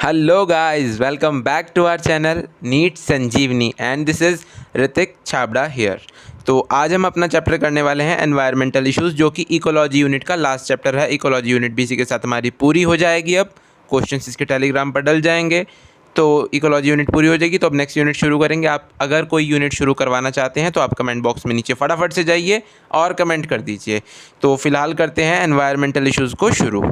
Hello guys, welcome back to our channel NEET Sanjeevani and this is Hrithik Chhabra here. तो आज हम अपना चैप्टर करने वाले हैं एनवायरमेंटल इश्यूज़, जो कि इकोलॉजी यूनिट का लास्ट चैप्टर है। इकोलॉजी यूनिट भी इसी के साथ हमारी पूरी हो जाएगी। अब क्वेश्चंस इसके टेलीग्राम पर डल जाएंगे, तो इकोलॉजी यूनिट पूरी हो जाएगी। तो अब नेक्स्ट यूनिट शुरू करेंगे। आप अगर कोई यूनिट शुरू करवाना चाहते हैं तो आप कमेंट बॉक्स में नीचे फटाफट से जाइए और कमेंट कर दीजिए। तो फिलहाल करते हैं एनवायरमेंटल इश्यूज़ को शुरू।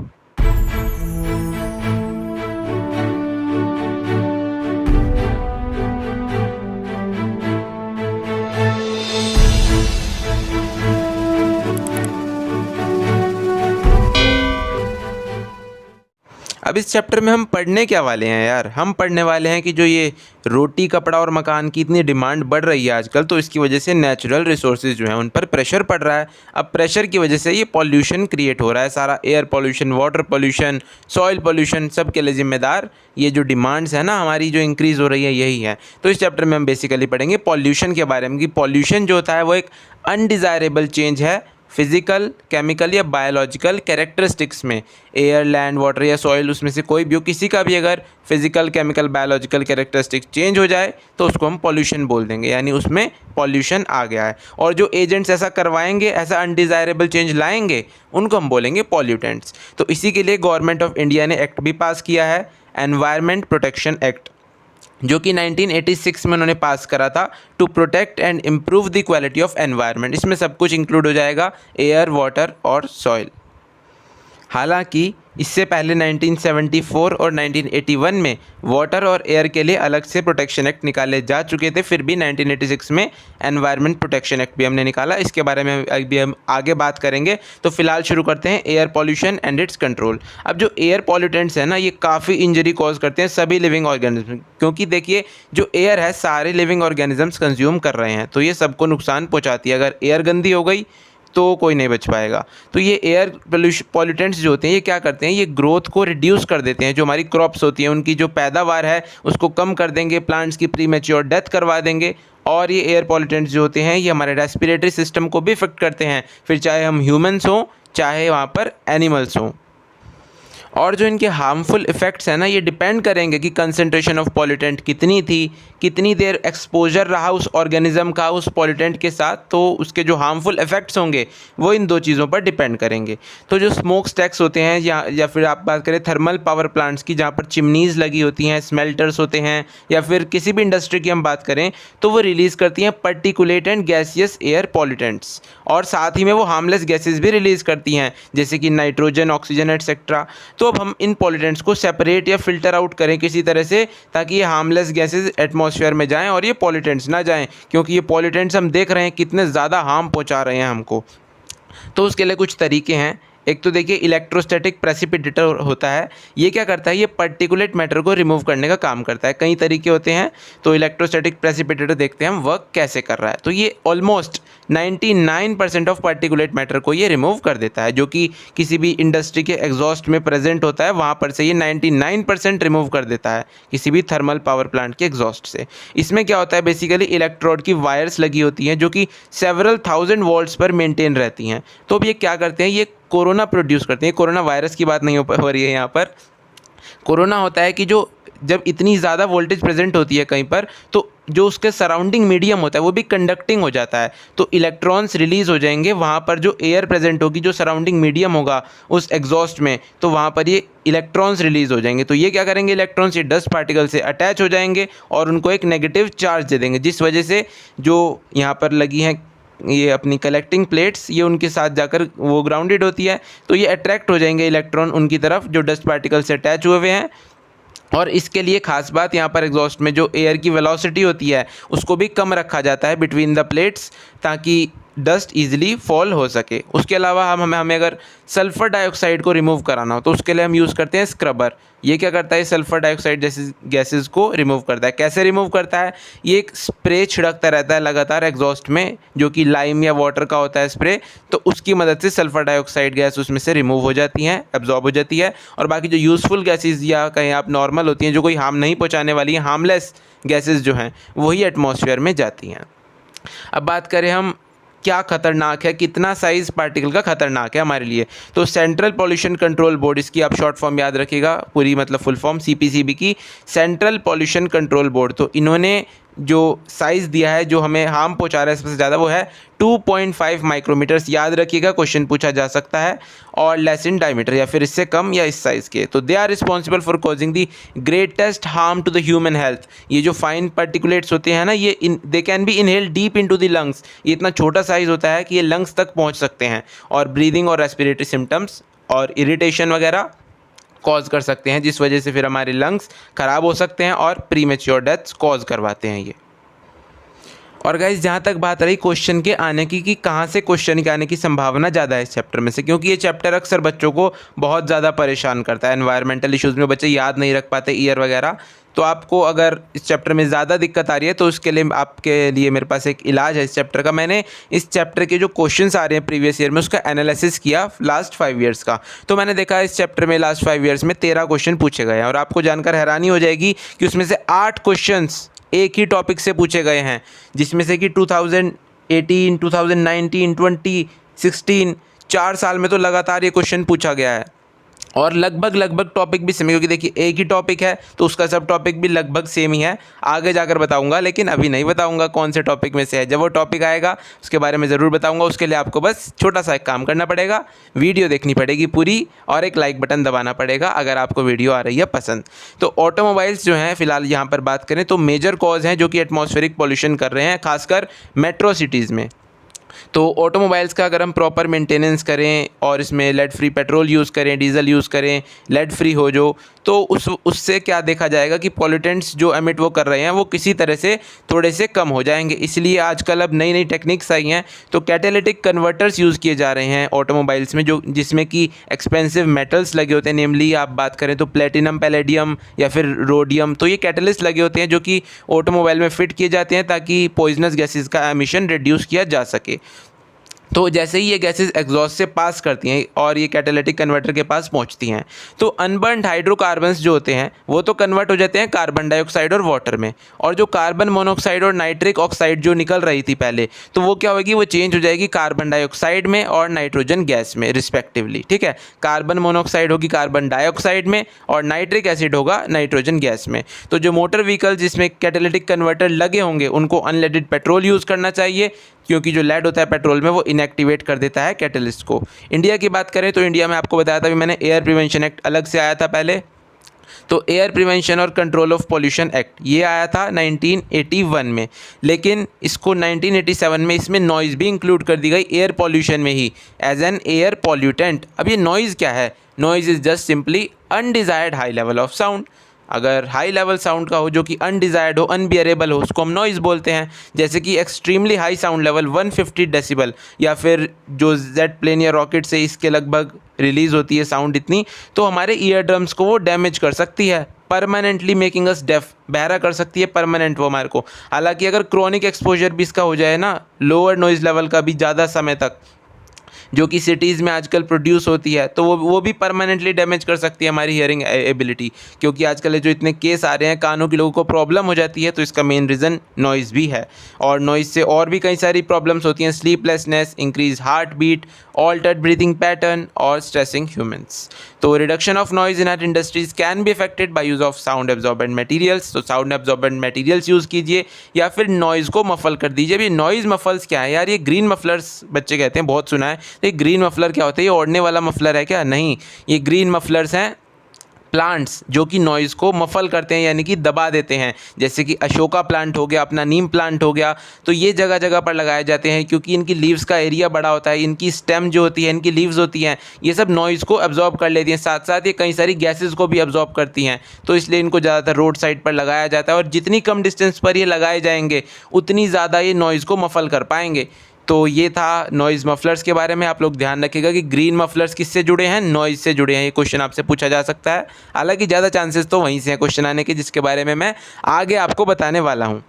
अब इस चैप्टर में हम पढ़ने क्या वाले हैं यार? हम पढ़ने वाले हैं कि जो ये रोटी, कपड़ा और मकान की इतनी डिमांड बढ़ रही है आजकल, तो इसकी वजह से नेचुरल रिसोर्सेज जो हैं उन पर प्रेशर पड़ रहा है। अब प्रेशर की वजह से ये पॉल्यूशन क्रिएट हो रहा है। सारा air pollution, water pollution, soil pollution, सब के लिए जिम्मेदार ये जो डिमांड्स है ना हमारी, जो इंक्रीज़ हो रही है, यही है। तो इस चैप्टर में हम बेसिकली पढ़ेंगे पॉल्यूशन के बारे में कि पॉल्यूशन जो होता है वो एक अनडिज़ायरेबल चेंज है फिज़िकल, केमिकल या बायोलॉजिकल कैरेक्टरिस्टिक्स में। एयर, लैंड, वाटर या सॉइल, उसमें से कोई भी हो, किसी का भी अगर physical, chemical, biological characteristics change हो जाए तो उसको हम पॉल्यूशन बोल देंगे, यानी उसमें पॉल्यूशन आ गया है। और जो एजेंट्स ऐसा करवाएंगे, ऐसा अनडिज़ायरेबल चेंज लाएंगे, उनको हम बोलेंगे पॉल्यूटेंट्स। तो इसी के लिए गवर्नमेंट ऑफ इंडिया ने एक्ट भी पास किया है, एनवायरमेंट प्रोटेक्शन एक्ट, जो कि 1986 में उन्होंने पास करा था, to protect and improve the quality of environment. इसमें सब कुछ इंक्लूड हो जाएगा, एयर, वाटर और सॉइल। हालांकि इससे पहले 1974 और 1981 में वाटर और एयर के लिए अलग से प्रोटेक्शन एक्ट निकाले जा चुके थे। फिर भी 1986 में एनवायरनमेंट प्रोटेक्शन एक्ट भी हमने निकाला। इसके बारे में अभी हम आगे बात करेंगे। तो फिलहाल शुरू करते हैं air pollution and it's control. अब जो एयर पॉल्यूटेंट्स हैं ना, ये काफ़ी इंजरी कॉज करते हैं सभी लिविंग ऑर्गेनिज्म, क्योंकि देखिए जो एयर है सारे लिविंग ऑर्गेनिजम्स कंज्यूम कर रहे हैं, तो ये सबको नुकसान पहुँचाती है। अगर एयर गंदी हो गई तो कोई नहीं बच पाएगा। तो ये एयर पॉल्यूटेंट्स जो होते हैं, ये क्या करते हैं, ये ग्रोथ को रिड्यूस कर देते हैं। जो हमारी क्रॉप्स होती हैं उनकी जो पैदावार है उसको कम कर देंगे, प्लांट्स की प्रीमेच्योर डेथ करवा देंगे। और ये एयर पॉल्यूटेंट्स जो होते हैं ये हमारे रेस्पिरेटरी सिस्टम को भी इफेक्ट करते हैं, फिर चाहे हम ह्यूमन्स हों चाहे वहाँ पर एनिमल्स हों। और जो इनके हार्मफुल इफ़ेक्ट्स हैं ना, ये डिपेंड करेंगे कि कंसंट्रेशन ऑफ पॉल्यूटेंट कितनी थी, कितनी देर एक्सपोजर रहा उस ऑर्गेनिज्म का उस पॉल्यूटेंट के साथ, तो उसके जो हार्मफुल इफ़ेक्ट्स होंगे वो इन दो चीज़ों पर डिपेंड करेंगे। तो जो स्मोक स्टैक्स होते हैं या फिर आप बात करें थर्मल पावर प्लांट्स की, जहाँ पर चिमनीज़ लगी होती हैं, स्मेल्टर्स होते हैं, या फिर किसी भी इंडस्ट्री की हम बात करें, तो वो रिलीज़ करती हैं particulate and gaseous air pollutants, और साथ ही में वो हार्मलेस गैसेज भी रिलीज़ करती हैं, जैसे कि नाइट्रोजन, ऑक्सीजन एटसेट्रा। तो अब हम इन पॉल्यूटेंट्स को सेपरेट या फिल्टर आउट करें किसी तरह से, ताकि ये हार्मलेस गैसेज एटमॉस्फेयर में जाएं और ये पॉल्यूटेंट्स ना जाएं, क्योंकि ये पॉल्यूटेंट्स हम देख रहे हैं कितने ज़्यादा हार्म पहुंचा रहे हैं हमको। तो उसके लिए कुछ तरीके हैं। एक तो देखिए इलेक्ट्रोस्टैटिक प्रेसिपिटेटर होता है। ये क्या करता है, ये पर्टिकुलेट मैटर को रिमूव करने का काम करता है। कई तरीके होते हैं, तो इलेक्ट्रोस्टैटिक प्रेसिपिटेटर देखते हैं हम वर्क कैसे कर रहा है। तो ये ऑलमोस्ट 99% ऑफ पार्टिकुलेट मैटर को ये रिमूव कर देता है, जो कि किसी भी इंडस्ट्री के एग्जॉस्ट में प्रेजेंट होता है, वहाँ पर से ये 99% रिमूव कर देता है, किसी भी थर्मल पावर प्लांट के एग्जॉस्ट से। इसमें क्या होता है, बेसिकली इलेक्ट्रोड की वायर्स लगी होती हैं, जो कि सेवरल थाउजेंड वोल्ट्स पर मेंटेन रहती हैं। तो अब ये क्या करते हैं, ये कोरोना प्रोड्यूस करते हैं। कोरोना वायरस की बात नहीं हो रही है यहाँ पर। कोरोना होता है कि जो जब इतनी ज़्यादा वोल्टेज प्रेजेंट होती है कहीं पर, तो जो उसके सराउंडिंग मीडियम होता है वो भी कंडक्टिंग हो जाता है, तो इलेक्ट्रॉन्स रिलीज़ हो जाएंगे वहाँ पर। जो एयर प्रेजेंट होगी, जो सराउंडिंग मीडियम होगा उस एग्जॉस्ट में, तो वहाँ पर ये इलेक्ट्रॉन्स रिलीज़ हो जाएंगे। तो ये क्या करेंगे, इलेक्ट्रॉन्स ये डस्ट पार्टिकल से अटैच हो जाएंगे और उनको एक नेगेटिव चार्ज दे देंगे, जिस वजह से जो यहाँ पर लगी हैं ये अपनी कलेक्टिंग प्लेट्स, ये उनके साथ जाकर वो ग्राउंडेड होती है, तो ये अट्रैक्ट हो जाएंगे इलेक्ट्रॉन उनकी तरफ जो डस्ट पार्टिकल से अटैच हुए हैं। और इसके लिए खास बात, यहाँ पर एग्जॉस्ट में जो एयर की वेलोसिटी होती है उसको भी कम रखा जाता है बिटवीन द प्लेट्स, ताकि डस्ट ईजिली फॉल हो सके। उसके अलावा हमें अगर सल्फ़र डाइऑक्साइड को रिमूव कराना हो तो उसके लिए हम यूज़ करते हैं स्क्रबर। ये क्या करता है, सल्फ़र डाइऑक्साइड जैसे गैसेस को रिमूव करता है। कैसे रिमूव करता है, ये एक स्प्रे छिड़कता रहता है लगातार एग्जॉस्ट में, जो कि लाइम या वाटर का होता है स्प्रे, तो उसकी मदद से सल्फ़र डाइऑक्साइड गैस उसमें से रिमूव हो जाती हैं, एब्जॉर्ब हो जाती है। और बाकी जो यूज़फुल गैसेज या कहीं आप नॉर्मल होती हैं, जो कोई हार्म नहीं पहुँचाने वाली हैं, हार्मलेस गैसेज जो हैं, वही एटमॉस्फेयर में जाती हैं। अब बात करें हम क्या खतरनाक है, कितना साइज़ पार्टिकल का खतरनाक है हमारे लिए। तो सेंट्रल पॉल्यूशन कंट्रोल बोर्ड, इसकी आप शॉर्ट फॉर्म याद रखिएगा, पूरी मतलब फुल फॉर्म CPCB की, सेंट्रल पॉल्यूशन कंट्रोल बोर्ड। तो इन्होंने जो साइज़ दिया है जो हमें हार्म पहुंचा रहा है सबसे ज़्यादा, वो है 2.5 माइक्रोमीटर्स। याद रखिएगा, क्वेश्चन पूछा जा सकता है। और लेस इन डायमीटर, या फिर इससे कम या इस साइज़ के। तो they are responsible for causing the greatest harm to the human health. ये जो फाइन पार्टिकुलेट्स होते हैं ना, ये they can be inhale deep into the lungs. ये इतना छोटा साइज़ होता है कि ये लंग्स तक पहुँच सकते हैं, और ब्रीदिंग और रेस्पिरेटरी सिम्टम्स और इरिटेशन वगैरह कॉज कर सकते हैं, जिस वजह से फिर हमारे लंग्स ख़राब हो सकते हैं और प्रीमेच्योर डेथ्स कॉज करवाते हैं ये। और गाइस, जहाँ तक बात रही क्वेश्चन के आने की कि कहाँ से क्वेश्चन के आने की संभावना ज़्यादा है इस चैप्टर में से, क्योंकि ये चैप्टर अक्सर बच्चों को बहुत ज़्यादा परेशान करता है। एनवायरमेंटल इश्यूज़ में बच्चे याद नहीं रख पाते ईयर वगैरह। तो आपको अगर इस चैप्टर में ज़्यादा दिक्कत आ रही है तो उसके लिए आपके लिए मेरे पास एक इलाज है इस चैप्टर का। मैंने इस चैप्टर के जो क्वेश्चंस आ रहे हैं प्रीवियस ईयर में, उसका एनालिसिस किया लास्ट 5 ईयर्स का। तो मैंने देखा इस चैप्टर में लास्ट 5 ईयर्स में 13 क्वेश्चन पूछे गए हैं, और आपको जानकर हैरानी हो जाएगी कि उसमें से 8 क्वेश्चंस एक ही टॉपिक से पूछे गए हैं, जिसमें से कि 2018, 2019, 2016 4 साल में तो लगातार ये क्वेश्चन पूछा गया है। और लगभग टॉपिक भी सेम है, क्योंकि देखिए एक ही टॉपिक है तो उसका सब टॉपिक भी लगभग सेम ही है। आगे जाकर बताऊंगा, लेकिन अभी नहीं बताऊंगा कौन से टॉपिक में से है। जब वो टॉपिक आएगा उसके बारे में ज़रूर बताऊंगा। उसके लिए आपको बस छोटा सा एक काम करना पड़ेगा, वीडियो देखनी पड़ेगी पूरी, और एक लाइक बटन दबाना पड़ेगा अगर आपको वीडियो आ रही है पसंद। तो ऑटोमोबाइल्स जो हैं फिलहाल यहाँ पर बात करें तो मेजर कॉज हैं जो कि एटमॉस्फेरिक पॉल्यूशन कर रहे हैं, खासकर मेट्रो सिटीज़ में। तो ऑटोमोबाइल्स का अगर हम प्रॉपर मेंटेनेंस करें और इसमें लेड फ्री पेट्रोल यूज़ करें, डीजल यूज़ करें, लेड फ्री हो जो, तो उससे क्या देखा जाएगा कि पॉल्यूटेंट्स जो एमिट वो कर रहे हैं वो किसी तरह से थोड़े से कम हो जाएंगे। इसलिए आजकल अब नई नई टेक्निक्स आई हैं, तो कैटालिटिक कन्वर्टर्स यूज़ किए जा रहे हैं ऑटोमोबाइल्स में, जो जिसमें कि एक्सपेंसिव मेटल्स लगे होते हैं। नेमली आप बात करें तो प्लेटिनम, पैलेडियम या फिर रोडियम, तो ये कैटलिस्ट लगे होते हैं जो कि ऑटोमोबाइल में फिट किए जाते हैं ताकि पॉइजनस गैसेस का एमिशन रिड्यूस किया जा सके। तो जैसे ही ये गैसेस एग्जॉस्ट से पास करती हैं और ये कैटालिटिक कन्वर्टर के पास पहुंचती हैं, तो अनबर्न्ड हाइड्रोकार्बन्स जो होते हैं वो तो कन्वर्ट हो जाते हैं कार्बन डाइऑक्साइड और वाटर में, और जो कार्बन मोनोऑक्साइड और नाइट्रिक ऑक्साइड जो निकल रही थी पहले, तो वो क्या होगी, वो चेंज हो जाएगी कार्बन डाइऑक्साइड में और नाइट्रोजन गैस में रिस्पेक्टिवली। ठीक है, कार्बन मोनोऑक्साइड होगी कार्बन डाइऑक्साइड में और नाइट्रिक एसिड होगा नाइट्रोजन गैस में। तो जो मोटर व्हीकल जिसमें कैटालिटिक कन्वर्टर लगे होंगे उनको अनलेडेड पेट्रोल यूज़ करना चाहिए, क्योंकि जो लेड होता है पेट्रोल में वो इनएक्टिवेट कर देता है कैटलिस्ट को। इंडिया की बात करें तो इंडिया में आपको बताया था भी मैंने, एयर प्रिवेंशन एक्ट अलग से आया था पहले। तो एयर प्रिवेंशन और कंट्रोल ऑफ पॉल्यूशन एक्ट ये आया था 1981 में, लेकिन इसको 1987 में इसमें नॉइज़ भी इंक्लूड कर दी गई एयर पॉल्यूशन में ही एज एन एयर पॉल्यूटेंट। अब ये नॉइज़ क्या है? Noise is just simply undesired high level of sound. अगर हाई लेवल साउंड का हो जो कि अनडिज़ायर्ड हो, अनबियरेबल हो, उसको हम नॉइज़ बोलते हैं। जैसे कि extremely high sound level 150 decibel, या फिर जो जेट प्लेन या रॉकेट से इसके लगभग रिलीज़ होती है साउंड इतनी, तो हमारे ईयर ड्रम्स को वो डैमेज कर सकती है, परमानेंटली मेकिंग अस डेफ, बहरा कर सकती है परमानेंट वो हमारे को। हालांकि अगर क्रोनिक एक्सपोजर भी इसका हो जाए ना, लोअर नॉइज़ लेवल का भी ज़्यादा समय तक, जो कि सिटीज़ में आजकल प्रोड्यूस होती है, तो वो भी परमानेंटली डैमेज कर सकती है हमारी हियरिंग एबिलिटी। क्योंकि आजकल जो इतने केस आ रहे हैं, कानों के लोगों को प्रॉब्लम हो जाती है, तो इसका मेन रीज़न नॉइज़ भी है। और नॉइज़ से और भी कई सारी प्रॉब्लम्स होती हैं, sleeplessness, increase heart beat, altered breathing pattern और स्ट्रेसिंग ह्यूमंस। तो reduction of noise in our industries can be affected by use of sound absorbent materials. तो साउंड एब्जॉर्बेंट मटेरियल्स यूज़ कीजिए या फिर नॉइज़ को मफल कर दीजिए। भी नॉइज़ मफल्स क्या है यार? ये ग्रीन मफलर्स बच्चे कहते हैं, बहुत सुना है। ये ग्रीन मफलर क्या होता है? ये ओढ़ने वाला मफलर है क्या? नहीं, ये ग्रीन मफलर्स हैं प्लांट्स जो कि नॉइज़ को मफल करते हैं, यानी कि दबा देते हैं। जैसे कि अशोका प्लांट हो गया, अपना नीम प्लांट हो गया, तो ये जगह जगह पर लगाए जाते हैं क्योंकि इनकी लीव्स का एरिया बड़ा होता है, इनकी स्टेम जो होती है, इनकी लीव्स होती हैं, ये सब नॉइज़ को एब्जॉर्ब कर लेती हैं। साथ साथ ये कई सारी गैसेस को भी एब्जॉर्ब करती हैं, तो इसलिए इनको ज़्यादातर रोड साइड पर लगाया जाता है। और जितनी कम डिस्टेंस पर ये लगाए जाएंगे उतनी ज़्यादा ये नॉइज़ को मफल कर पाएंगे। तो ये था नॉइज़ मफलर्स के बारे में। आप लोग ध्यान रखिएगा कि ग्रीन मफलर्स किससे जुड़े हैं? नॉइज़ से जुड़े हैं। ये क्वेश्चन आपसे पूछा जा सकता है, हालांकि ज़्यादा चांसेस तो वहीं से हैं क्वेश्चन आने के, जिसके बारे में मैं आगे आपको बताने वाला हूँ।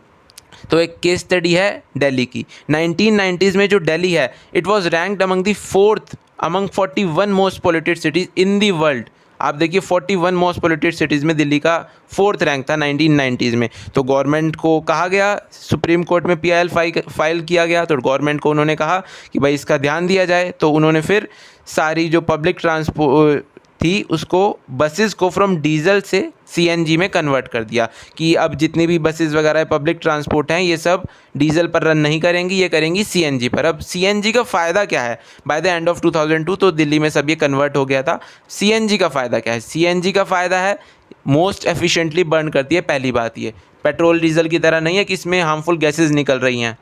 तो एक केस स्टडी है दिल्ली की। 1990s में जो दिल्ली है, it was ranked among the 4th among 41 most polluted cities in the world. आप देखिए 41 मोस्ट पोल्यूटेड सिटीज़ में दिल्ली का 4th रैंक था 1990s में। तो गवर्नमेंट को कहा गया, सुप्रीम कोर्ट में PIL फाइल किया गया, तो गवर्नमेंट को उन्होंने कहा कि भाई इसका ध्यान दिया जाए। तो उन्होंने फिर सारी जो पब्लिक ट्रांसपोर्ट थी उसको, बसेस को फ्रॉम डीजल से CNG में कन्वर्ट कर दिया कि अब जितनी भी बसेस वगैरह पब्लिक ट्रांसपोर्ट हैं ये सब डीजल पर रन नहीं करेंगी, ये करेंगी CNG पर। अब CNG का फ़ायदा क्या है? बाय द एंड ऑफ 2002 तो दिल्ली में सब ये कन्वर्ट हो गया था। CNG का फ़ायदा क्या है? CNG का फ़ायदा है मोस्ट एफिशिएंटली बर्न करती है। पहली बात ये पेट्रोल डीजल की तरह नहीं है कि इसमें हार्मफुल गैसेज निकल रही हैं,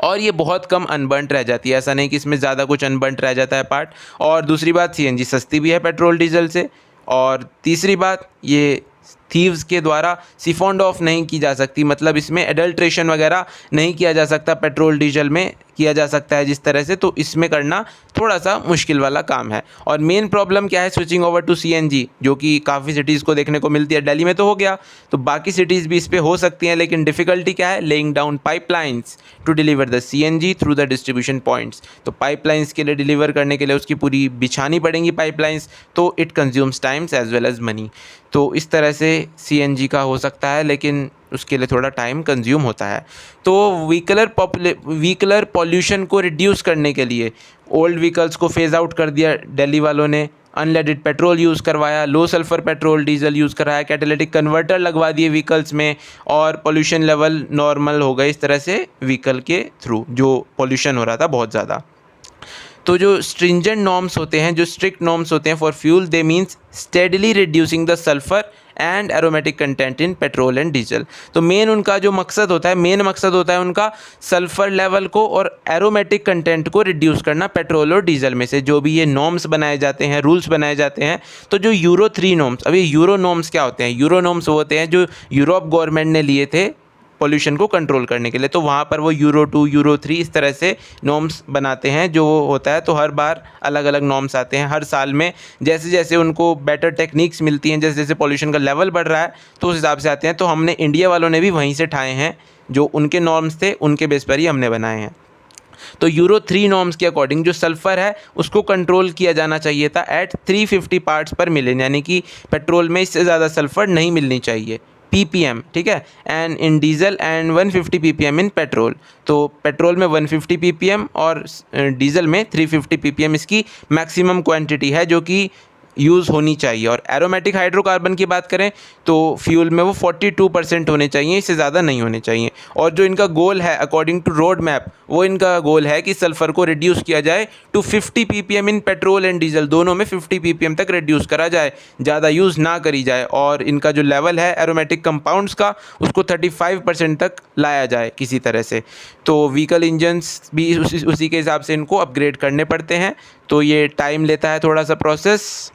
और ये बहुत कम अनबर्नड रह जाती है। ऐसा नहीं कि इसमें ज़्यादा कुछ अनबर्नड रह जाता है पार्ट। और दूसरी बात CNG सस्ती भी है पेट्रोल डीजल से। और तीसरी बात ये थीव्स के द्वारा सिफॉन्ड ऑफ नहीं की जा सकती, मतलब इसमें एडल्ट्रेशन वगैरह नहीं किया जा सकता, पेट्रोल डीजल में किया जा सकता है जिस तरह से, तो इसमें करना थोड़ा सा मुश्किल वाला काम है। और मेन प्रॉब्लम क्या है स्विचिंग ओवर टू CNG, जो कि काफ़ी सिटीज़ को देखने को मिलती है। दिल्ली में तो हो गया, तो बाकी सिटीज़ भी इस पर हो सकती हैं, लेकिन डिफ़िकल्टी क्या है? Laying down pipelines to deliver the CNG through the distribution points. तो पाइपलाइंस के लिए डिलीवर करने के लिए उसकी पूरी बिछानी पड़ेंगी पाइपलाइंस, तो it consumes times as well as money. तो इस तरह से CNG का हो सकता है, लेकिन उसके लिए थोड़ा टाइम कंज्यूम होता है। तो व्हीकलर पॉल्यूशन को रिड्यूस करने के लिए ओल्ड व्हीकल्स को फेज़ आउट कर दिया दिल्ली वालों ने, अनलेडेड पेट्रोल यूज़ करवाया, लो सल्फ़र पेट्रोल डीजल यूज़ कराया, कैटालिटिक कन्वर्टर लगवा दिए व्हीकल्स में, और पोल्यूशन लेवल नॉर्मल हो गए इस तरह से व्हीकल के थ्रू, जो पोल्यूशन हो रहा था बहुत ज़्यादा। तो जो स्ट्रिंजेंट नॉर्म्स होते हैं, जो स्ट्रिक्ट नॉर्म्स होते हैं for fuel, they means steadily reducing the sulphur and aromatic content in petrol and diesel. तो मेन उनका जो मकसद होता है, उनका सल्फ़र लेवल को और एरोमेटिक कंटेंट को रिड्यूस करना पेट्रोल और डीजल में से। जो भी ये नॉर्म्स बनाए जाते हैं, रूल्स बनाए जाते हैं, तो जो यूरो 3 नॉर्म्स, अब ये यूरो नॉर्म्स क्या होते हैं? यूरो नॉर्म्स वो होते हैं जो यूरोप गवर्नमेंट ने लिए थे पोल्यूशन को कंट्रोल करने के लिए। तो वहाँ पर वो यूरो 2, यूरो 3 इस तरह से नॉर्म्स बनाते हैं जो होता है। तो हर बार अलग अलग नॉर्म्स आते हैं हर साल में, जैसे जैसे उनको बेटर टेक्निक्स मिलती हैं, जैसे जैसे पोल्यूशन का लेवल बढ़ रहा है तो उस हिसाब से आते हैं। तो हमने इंडिया वालों ने भी वहीं से ठाए हैं, जो उनके नॉर्म्स थे उनके बेस पर ही हमने बनाए हैं। तो यूरो 3 नॉर्म्स के अकॉर्डिंग जो सल्फ़र है उसको कंट्रोल किया जाना चाहिए था एट 350 पार्ट्स पर मिलियन, यानी कि पेट्रोल में इससे ज़्यादा सल्फ़र नहीं मिलनी चाहिए, ppm, ठीक है, and in diesel and 150 ppm in petrol. तो पेट्रोल में 150 ppm और डीजल में 350 ppm इसकी मैक्सिमम क्वांटिटी है जो कि यूज़ होनी चाहिए। और एरोमेटिक हाइड्रोकार्बन की बात करें तो फ्यूल में वो 42% होने चाहिए, इससे ज़्यादा नहीं होने चाहिए। और जो इनका गोल है अकॉर्डिंग टू रोड मैप, वो इनका गोल है कि सल्फ़र को रिड्यूस किया जाए to 50 ppm in petrol and diesel, दोनों में 50 ppm तक रिड्यूस करा जाए, ज़्यादा यूज़ ना करी जाए। और इनका जो लेवल है एरोमेटिक कंपाउंड्स का उसको 35% तक लाया जाए किसी तरह से। तो व्हीकल इंजन्स भी उसी के हिसाब से इनको अपग्रेड करने पड़ते हैं, तो ये टाइम लेता है थोड़ा सा प्रोसेस।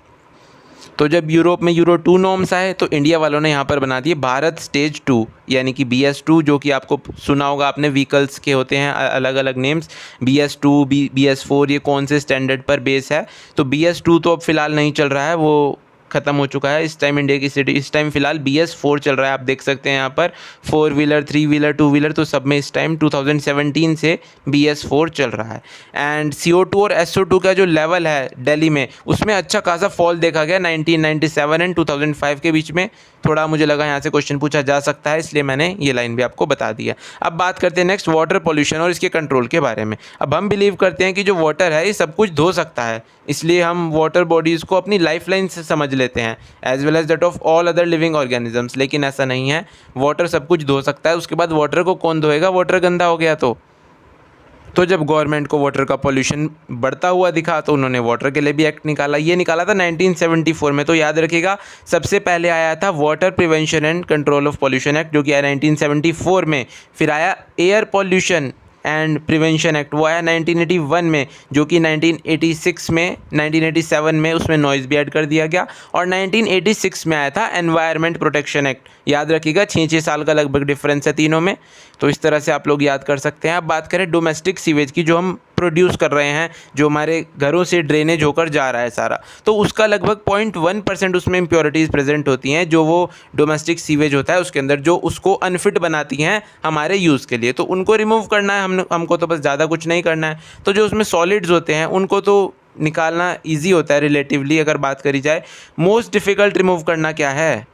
तो जब यूरोप में यूरो 2 नॉर्म्स आए तो इंडिया वालों ने यहाँ पर बना दिए भारत स्टेज 2, यानी कि BS2, जो कि आपको सुना होगा आपने, व्हीकल्स के होते हैं अलग अलग नेम्स, BS2, BS4, ये कौन से स्टैंडर्ड पर बेस है। तो BS2 तो अब फ़िलहाल नहीं चल रहा है, वो ख़त्म हो चुका है इस टाइम इंडिया की सिटी। इस टाइम फ़िलहाल BS4 चल रहा है, आप देख सकते हैं यहाँ पर 4 व्हीलर, 3 व्हीलर, 2 व्हीलर, तो सब में इस टाइम 2017 से BS4 चल रहा है। एंड CO2 और SO2 का जो लेवल है दिल्ली में, उसमें अच्छा खासा फॉल देखा गया 1997 एंड 2005 के बीच में। थोड़ा मुझे लगा यहाँ से क्वेश्चन पूछा जा सकता है, इसलिए मैंने ये लाइन भी आपको बता दिया। अब बात करते हैं नेक्स्ट वाटर पोल्यूशन और इसके कंट्रोल के बारे में। अब हम बिलीव करते हैं कि जो वाटर है ये सब कुछ धो सकता है, इसलिए हम वाटर बॉडीज़ को अपनी लाइफलाइन से समझ लेते हैं, as well as that of all other living organisms. लेकिन ऐसा नहीं है, वाटर सब कुछ धो सकता है। उसके बाद वाटर को कौन धोएगा? वाटर गंदा हो गया तो जब गवर्नमेंट को वाटर का पोल्यूशन बढ़ता हुआ दिखा तो उन्होंने वाटर के लिए भी एक्ट निकाला। ये निकाला था 1974 में। तो याद रखिएगा, सबसे पहले आया था water prevention and control of pollution act, जो कि आया 1974 में। फिर आया air pollution and prevention act, वो आया 1981 में, जो कि 1986 में 1987 में उसमें नॉइज़ भी ऐड कर दिया गया। और 1986 में आया था एनवायरनमेंट प्रोटेक्शन एक्ट। याद रखिएगा, 6 साल का लगभग डिफरेंस है तीनों में। तो इस तरह से आप लोग याद कर सकते हैं। अब बात करें डोमेस्टिक सीवेज की, जो हम प्रोड्यूस कर रहे हैं, जो हमारे घरों से ड्रेनेज होकर जा रहा है सारा, तो उसका लगभग 0.1% उसमें इम्प्योरिटीज़ प्रेजेंट होती हैं, जो वो डोमेस्टिक सीवेज होता है उसके अंदर, जो उसको अनफिट बनाती हैं हमारे यूज़ के लिए। तो उनको रिमूव करना है हमको, तो बस ज़्यादा कुछ नहीं करना है। तो जो उसमें सॉलिड्स होते हैं उनको तो निकालना ईजी होता है रिलेटिवली अगर बात करी जाए। मोस्ट डिफ़िकल्ट रिमूव करना क्या है,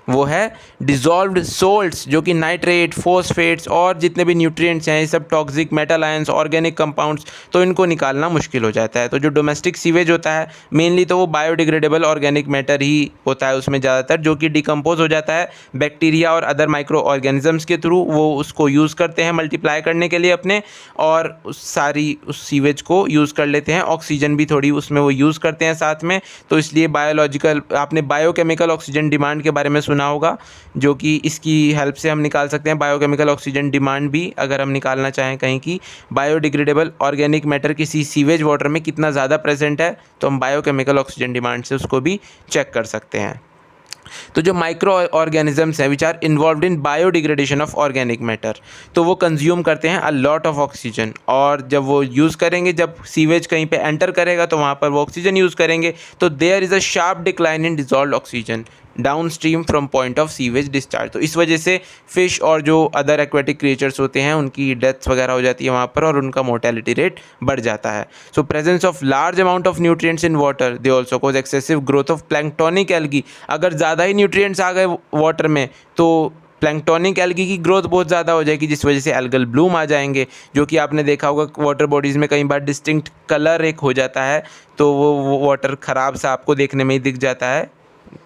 वो है डिज़ोल्व्ड सोल्ट्स, जो कि नाइट्रेट, फॉस्फेट्स और जितने भी न्यूट्रिएंट्स हैं, ये सब toxic metal ions, organic compounds, तो इनको निकालना मुश्किल हो जाता है। तो जो डोमेस्टिक सीवेज होता है मेनली तो वो बायोडिग्रेडेबल ऑर्गेनिक मैटर ही होता है उसमें ज़्यादातर, जो कि डिकम्पोज हो जाता है बैक्टीरिया और अदर माइक्रो ऑर्गेनिजम्स के थ्रू। वो उसको यूज़ करते हैं मल्टीप्लाई करने के लिए अपने, और उस सीवेज को यूज़ कर लेते हैं। ऑक्सीजन भी थोड़ी उसमें वो यूज़ करते हैं साथ में। तो इसलिए बायोलॉजिकल, आपने बायोकेमिकल ऑक्सीजन डिमांड के बारे में सुना होगा, जो कि इसकी हेल्प से हम निकाल सकते हैं बायोकेमिकल ऑक्सीजन डिमांड भी, अगर हम निकालना चाहें कहीं की बायोडिग्रेडेबल ऑर्गेनिक मैटर किसी सीवेज वाटर में कितना ज़्यादा प्रेजेंट है, तो हम बायोकेमिकल ऑक्सीजन डिमांड से उसको भी चेक कर सकते हैं। तो जो माइक्रो ऑर्गेनिजम्स हैं which are involved in biodegradation of organic matter, तो वो कंज्यूम करते हैं अ लॉट ऑफ ऑक्सीजन, और जब वो यूज़ करेंगे, जब सीवेज कहीं पे एंटर करेगा तो वहाँ पर वो ऑक्सीजन यूज़ करेंगे, तो there is a sharp decline in dissolved oxygen down stream from point of sewage discharge. तो इस वजह से फ़िश और जो अदर एक्वेटिक क्रिएचर्स होते हैं उनकी डेथ्स वगैरह हो जाती है वहाँ पर, और उनका मोर्टेलिटी रेट बढ़ जाता है। So presence of large amount of nutrients in water, they also cause excessive growth of planktonic algae. अगर ज़्यादा ही न्यूट्रिएंट्स आ गए वाटर में तो प्लैंक्टोनिक एल्गी की ग्रोथ बहुत ज़्यादा हो जाएगी, जिस वजह से एल्गल ब्लूम आ जाएंगे, जो कि आपने देखा होगा वाटर बॉडीज़ में कई बार डिस्टिंक्ट कलर एक हो जाता है, तो वो वाटर ख़राब सा आपको देखने में ही दिख जाता है।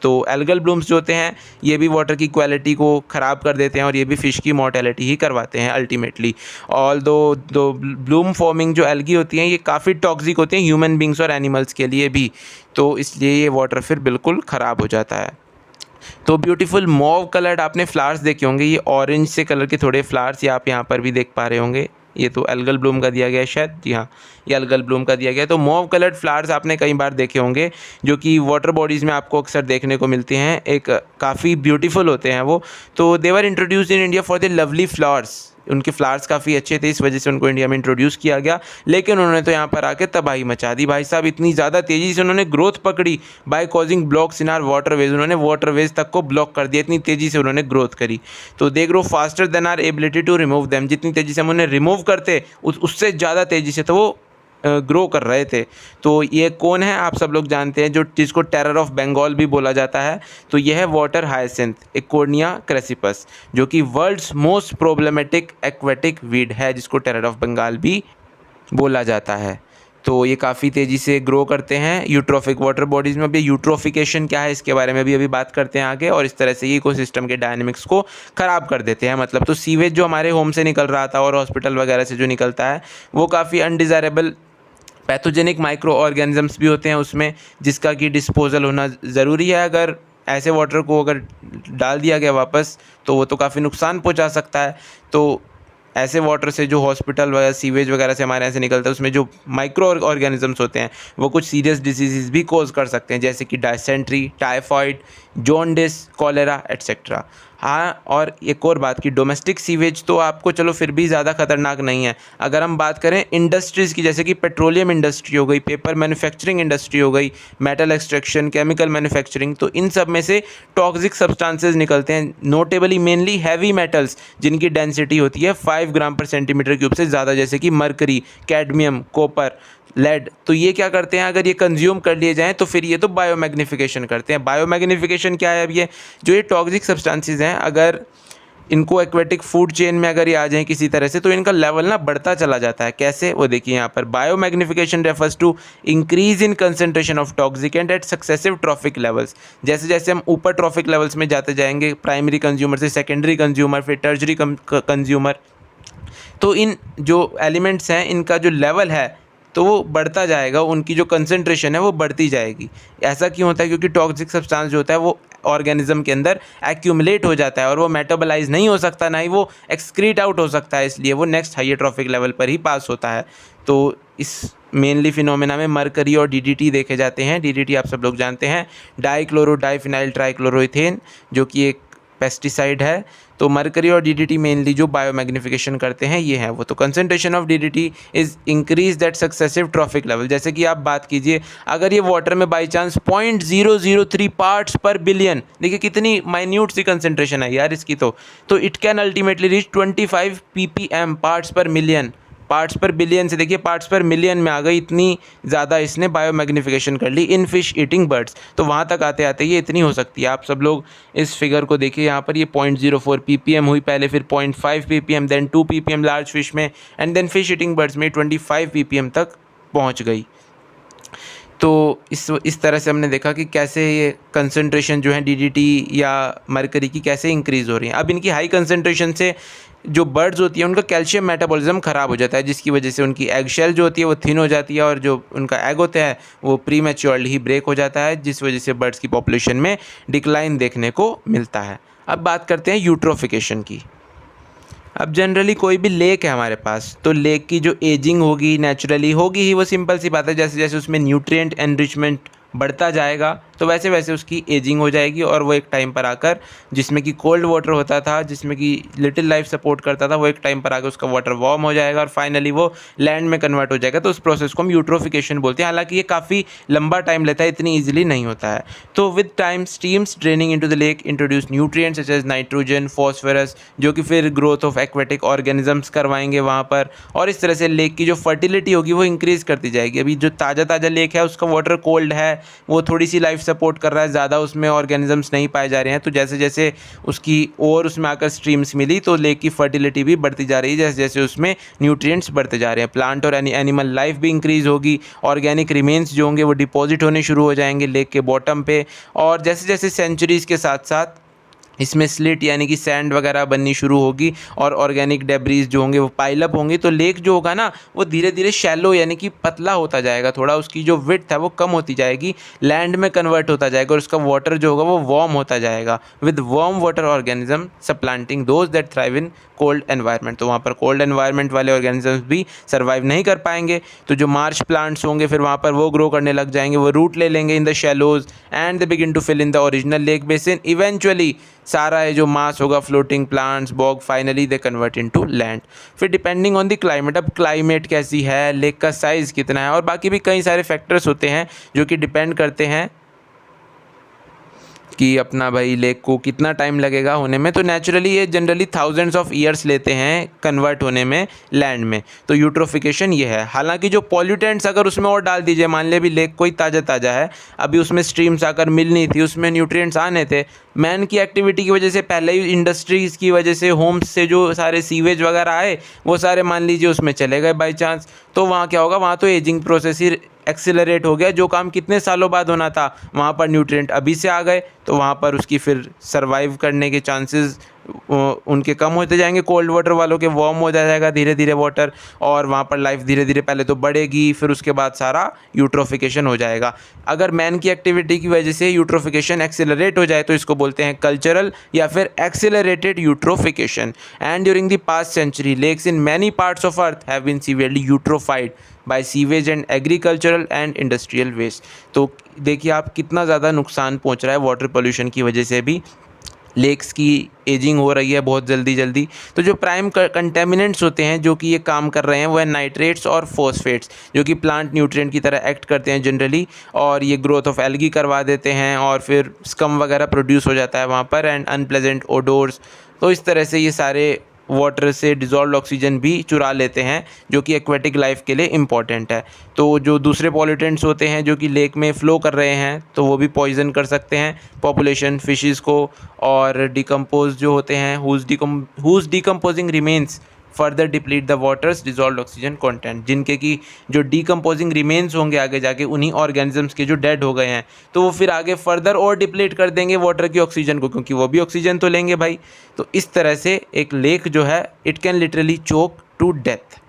तो एल्गल ब्लूम्स जो होते हैं ये भी वाटर की क्वालिटी को ख़राब कर देते हैं, और ये भी फ़िश की मोर्टेलिटी ही करवाते हैं अल्टीमेटली। ऑल दो ब्लूम फॉर्मिंग जो एल्गी होती हैं ये काफ़ी टॉक्सिक होती हैं ह्यूमन बींग्स और एनिमल्स के लिए भी, तो इसलिए ये वाटर फिर बिल्कुल ख़राब हो जाता है। तो ब्यूटीफुल मॉव कलर्ड आपने फ्लावर्स देखे होंगे, ये ऑरेंज से कलर के थोड़े फ्लावर्स ये आप यहाँ पर भी देख पा रहे होंगे। ये तो एल्गल ब्लूम का दिया गया है शायद, जी हाँ ये एल्गल ब्लूम का दिया गया है। तो मॉव कलर्ड फ्लावर्स आपने कई बार देखे होंगे, जो कि वाटर बॉडीज़ में आपको अक्सर देखने को मिलते हैं, एक काफ़ी ब्यूटीफुल होते हैं वो। तो they were introduced in India for the lovely flowers, उनके फ्लावर्स काफ़ी अच्छे थे, इस वजह से उनको इंडिया में इंट्रोड्यूस किया गया। लेकिन उन्होंने तो यहाँ पर आके तबाही मचा दी भाई साहब, इतनी ज़्यादा तेज़ी से उन्होंने ग्रोथ पकड़ी by causing blocks in are waterways, उन्होंने वाटरवेज तक को ब्लॉक कर दिया, इतनी तेज़ी से उन्होंने ग्रोथ करी। तो they grow faster than our ability to remove them, जितनी तेज़ी से हम उन्हें रिमूव करते उससे ज़्यादा तेज़ी से तो वो ग्रो कर रहे थे। तो ये कौन है आप सब लोग जानते हैं, जो जिसको टेरर ऑफ बंगाल भी बोला जाता है, तो यह है वाटर हायसिंथ एकोर्निया क्रेसिपस, जो कि world's most problematic aquatic weed है, जिसको टेरर ऑफ बंगाल भी बोला जाता है। तो ये काफ़ी तेज़ी से ग्रो करते हैं यूट्रोफिक वाटर बॉडीज़ में। अभी यूट्रोफिकेशन क्या है इसके बारे में भी अभी बात करते हैं आगे, और इस तरह से ये इकोसिस्टम के डायनेमिक्स को ख़राब कर देते हैं। मतलब तो सीवेज जो हमारे होम से निकल रहा था और हॉस्पिटल वगैरह से जो निकलता है वो काफ़ी अनडिज़ायरेबल पैथोजेनिक माइक्रो ऑर्गेनिजम्स भी होते हैं उसमें, जिसका कि डिस्पोजल होना ज़रूरी है। अगर ऐसे वाटर को अगर डाल दिया गया वापस तो वो तो काफ़ी नुकसान पहुंचा सकता है। तो ऐसे वाटर से जो हॉस्पिटल वगैरह सीवेज वगैरह से हमारे यहाँ से निकलता है उसमें जो माइक्रो ऑर्गेनिजम्स होते हैं वो कुछ सीरियस डिजीज़ भी कोज कर सकते हैं, जैसे कि dysentery, typhoid, jaundice, cholera etcetera. हाँ, और एक और बात कि डोमेस्टिक सीवेज तो आपको चलो फिर भी ज़्यादा खतरनाक नहीं है। अगर हम बात करें इंडस्ट्रीज़ की, जैसे कि पेट्रोलियम इंडस्ट्री हो गई, पेपर मैन्युफैक्चरिंग इंडस्ट्री हो गई, मेटल एक्सट्रैक्शन, केमिकल मैन्युफैक्चरिंग, तो इन सब में से टॉक्सिक सब्सटेंसेस निकलते हैं, नोटेबली मेनली हैवी मेटल्स जिनकी डेंसिटी होती है 5 ग्राम पर सेंटीमीटर क्यूब से ज़्यादा, जैसे कि मरकरी, कैडमियम, कॉपर, लेड। तो ये क्या करते हैं, अगर ये कंज्यूम कर लिए जाएं तो फिर ये तो बायोमैग्निफिकेशन करते हैं। बायोमैग्निफिकेशन क्या है, अब ये जो ये टॉक्सिक सब्सटेंसेस हैं अगर इनको एक्वेटिक फूड चेन में अगर ये आ जाएं किसी तरह से तो इनका लेवल ना बढ़ता चला जाता है। कैसे, वो देखिए यहाँ पर biomagnification refers to increase in concentration of toxicant at successive trophic levels. जैसे जैसे हम ऊपर ट्रॉफिक लेवल्स में जाते जाएंगे, प्राइमरी कंज्यूमर से सेकेंडरी कंज्यूमर, फिर टर्जरी कंज्यूमर, तो इन जो एलिमेंट्स हैं इनका जो लेवल है तो वो बढ़ता जाएगा, उनकी जो कंसंट्रेशन है वो बढ़ती जाएगी। ऐसा क्यों होता है, क्योंकि टॉक्सिक सब्सटेंस जो होता है वो ऑर्गेनिज्म के अंदर एक्यूमुलेट हो जाता है और वो मेटाबोलाइज नहीं हो सकता, ना ही वो एक्सक्रीट आउट हो सकता है, इसलिए वो नेक्स्ट हायर ट्रॉफिक लेवल पर ही पास होता है। तो इस मेनली फिनोमेना में मरकरी और डीडीटी देखे जाते हैं। डीडीटी आप सब लोग जानते हैं, डाइक्लोरो डाइफिनाइल ट्राइक्लोरोइथेन, जो कि एक पेस्टिसाइड है। तो मरकरी और डीडीटी मेनली जो बायोमैग्निफिकेशन करते हैं ये हैं वो। तो concentration of DDT is increase that successive trophic level. जैसे कि आप बात कीजिए, अगर ये वाटर में बाई चांस 0.003 पार्ट्स पर बिलियन, देखिए कितनी माइन्यूट सी कंसंट्रेशन है यार इसकी, तो it can ultimately reach 25 ppm parts पर मिलियन, पार्ट्स पर बिलियन से देखिए पार्ट्स पर मिलियन में आ गई, इतनी ज़्यादा इसने बायो मैग्नीफिकेशन कर ली इन फिश ईटिंग बर्ड्स। तो वहाँ तक आते आते ये इतनी हो सकती है। आप सब लोग इस फिगर को देखिए, यहाँ पर ये 0.04 ppm हुई पहले, फिर 0.5 ppm, then 2 ppm large fish में, and then fish eating birds में 25 ppm तक पहुँच गई। तो इस तरह से हमने देखा कि कैसे ये कंसंट्रेशन जो है डीडीटी या मरकरी की कैसे इंक्रीज़ हो रही है। अब इनकी हाई कंसंट्रेशन से जो बर्ड्स होती है उनका कैल्शियम मेटाबॉलिज्म ख़राब हो जाता है, जिसकी वजह से उनकी एग शेल जो होती है वो थिन हो जाती है और जो उनका एग होता है वो प्रीमैच्योरली ही ब्रेक हो जाता है, जिस वजह से बर्ड्स की पॉपुलेशन में डिक्लाइन देखने को मिलता है। अब बात करते हैं यूट्रोफिकेशन की। अब जनरली कोई भी लेक है हमारे पास, तो लेक की जो एजिंग होगी नेचुरली होगी ही, वो सिंपल सी बात है। जैसे जैसे उसमें न्यूट्रिएंट एनरिचमेंट बढ़ता जाएगा तो वैसे वैसे उसकी एजिंग हो जाएगी, और वो एक टाइम पर आकर, जिसमें कि कोल्ड वाटर होता था, जिसमें कि लिटिल लाइफ सपोर्ट करता था, वो एक टाइम पर आकर उसका वाटर वार्म हो जाएगा और फाइनली वो लैंड में कन्वर्ट हो जाएगा। तो उस प्रोसेस को हम यूट्रोफिकेशन बोलते हैं। हालांकि ये काफ़ी लंबा टाइम लेता है, इतनी ईजिली नहीं होता है। तो with time streams draining into the lake introduce nutrients such as nitrogen, phosphorus, जो कि फिर ग्रोथ ऑफ एक्वेटिक ऑर्गेनिजम्स करवाएंगे वहाँ पर, और इस तरह से लेक की जो फर्टिलिटी होगी वो इंक्रीज़ करती जाएगी। अभी जो ताज़ा लेक है उसका वाटर कोल्ड है, वो थोड़ी सी लाइफ सपोर्ट कर रहा है, ज़्यादा उसमें ऑर्गेनिजम्स नहीं पाए जा रहे हैं। तो जैसे जैसे उसकी और उसमें आकर स्ट्रीम्स मिली तो लेक की फर्टिलिटी भी बढ़ती जा रही है, जैसे जैसे उसमें न्यूट्रिएंट्स बढ़ते जा रहे हैं। प्लांट और एनिमल लाइफ भी इंक्रीज़ होगी, ऑर्गेनिक रिमेन्स जो होंगे वो डिपॉजिट होने शुरू हो जाएंगे लेक के बॉटम पे, और जैसे जैसे सेंचुरीज़ के साथ साथ इसमें स्लिट यानी कि सैंड वगैरह बननी शुरू होगी और ऑर्गेनिक डेब्रीज जो होंगे वो पाइलअप होंगे। तो लेक जो होगा ना वो धीरे धीरे शैलो यानी कि पतला होता जाएगा, थोड़ा उसकी जो विड्थ है वो कम होती जाएगी, लैंड में कन्वर्ट होता जाएगा, और उसका वाटर जो होगा वो वार्म होता जाएगा with warm water organism supplanting those that thrive in cold environment. तो वहाँ पर कोल्ड एनवायरनमेंट वाले ऑर्गेनिजम्स भी सर्वाइव नहीं कर पाएंगे। तो जो मार्श प्लांट्स होंगे फिर वहाँ पर वो ग्रो करने लग जाएंगे, वो रूट ले लेंगे in the shallows and they begin to fill in the original lake basin. Eventually सारा ये जो मास होगा floating plants bog finally they convert into land. फिर डिपेंडिंग ऑन द क्लाइमेट, अब क्लाइमेट कैसी है, लेक का साइज़ कितना है, और बाकी भी कई सारे फैक्टर्स होते हैं जो कि डिपेंड करते हैं कि अपना भाई लेक को कितना टाइम लगेगा होने में। तो नेचुरली ये जनरली थाउजेंड्स ऑफ ईयर्स लेते हैं कन्वर्ट होने में लैंड में। तो यूट्रोफिकेशन ये है। हालांकि जो पॉल्यूटेंट्स अगर उसमें और डाल दीजिए, मान ले भी लेक कोई ताज़ा है, अभी उसमें स्ट्रीम्स आकर मिलनी थी, उसमें न्यूट्रिएंट्स आने थे, मैन की एक्टिविटी की वजह से, पहले ही इंडस्ट्रीज़ की वजह से, होम्स से जो सारे सीवेज वगैरह आए वो सारे मान लीजिए उसमें चले गए बाई चांस, तो वहाँ क्या होगा, वहाँ तो एजिंग प्रोसेस ही एक्सेलरेट हो गया। जो काम कितने सालों बाद होना था वहाँ पर न्यूट्रिएंट अभी से आ गए, तो वहाँ पर उसकी फिर सर्वाइव करने के चांसेस उनके कम होते जाएंगे। कोल्ड वाटर वालों के वार्म हो जाएगा धीरे धीरे वाटर, और वहाँ पर लाइफ धीरे धीरे पहले तो बढ़ेगी, फिर उसके बाद सारा यूट्रोफिकेशन हो जाएगा। अगर मैन की एक्टिविटी की वजह से यूट्रोफिकेशन एक्सेलरेट हो जाए तो इसको बोलते हैं कल्चरल या फिर accelerated eutrophication. And during the past century lakes in many parts of earth have been severely eutrophied by sewage and agricultural and industrial waste. तो देखिए आप कितना ज़्यादा नुकसान पहुँच रहा है वाटर पोल्यूशन की वजह से भी। लेक्स की एजिंग हो रही है बहुत जल्दी। तो जो प्राइम कंटेमिनेंट्स होते हैं जो कि ये काम कर रहे हैं वो है नाइट्रेट्स और फॉस्फेट्स, जो कि प्लांट न्यूट्रिएंट की तरह एक्ट करते हैं जनरली, और ये ग्रोथ ऑफ एल्गी करवा देते हैं, और फिर स्कम वगैरह प्रोड्यूस हो जाता है वहाँ पर, एंड अनप्लेजेंट ओडोर्स। तो इस तरह से ये सारे वाटर से डिज़ोल्व ऑक्सीजन भी चुरा लेते हैं, जो कि एक्वेटिक लाइफ के लिए इम्पॉर्टेंट है। तो जो दूसरे पॉल्यूटेंट्स होते हैं जो कि लेक में फ़्लो कर रहे हैं तो वो भी पॉइजन कर सकते हैं पॉपुलेशन फिशेस को, और डिकम्पोज जो होते हैं whose decomposing remains further deplete the waters dissolve oxygen content, जिनके की जो डिकम्पोजिंग रिमेन्स होंगे आगे जाके उन्हीं ऑर्गेनिजम्स के जो डेड हो गए हैं, तो वो फिर आगे फर्दर और डिप्लीट कर देंगे वाटर की ऑक्सीजन को, क्योंकि वो भी ऑक्सीजन तो लेंगे भाई। तो इस तरह से एक लेक जो है it can literally choke to death.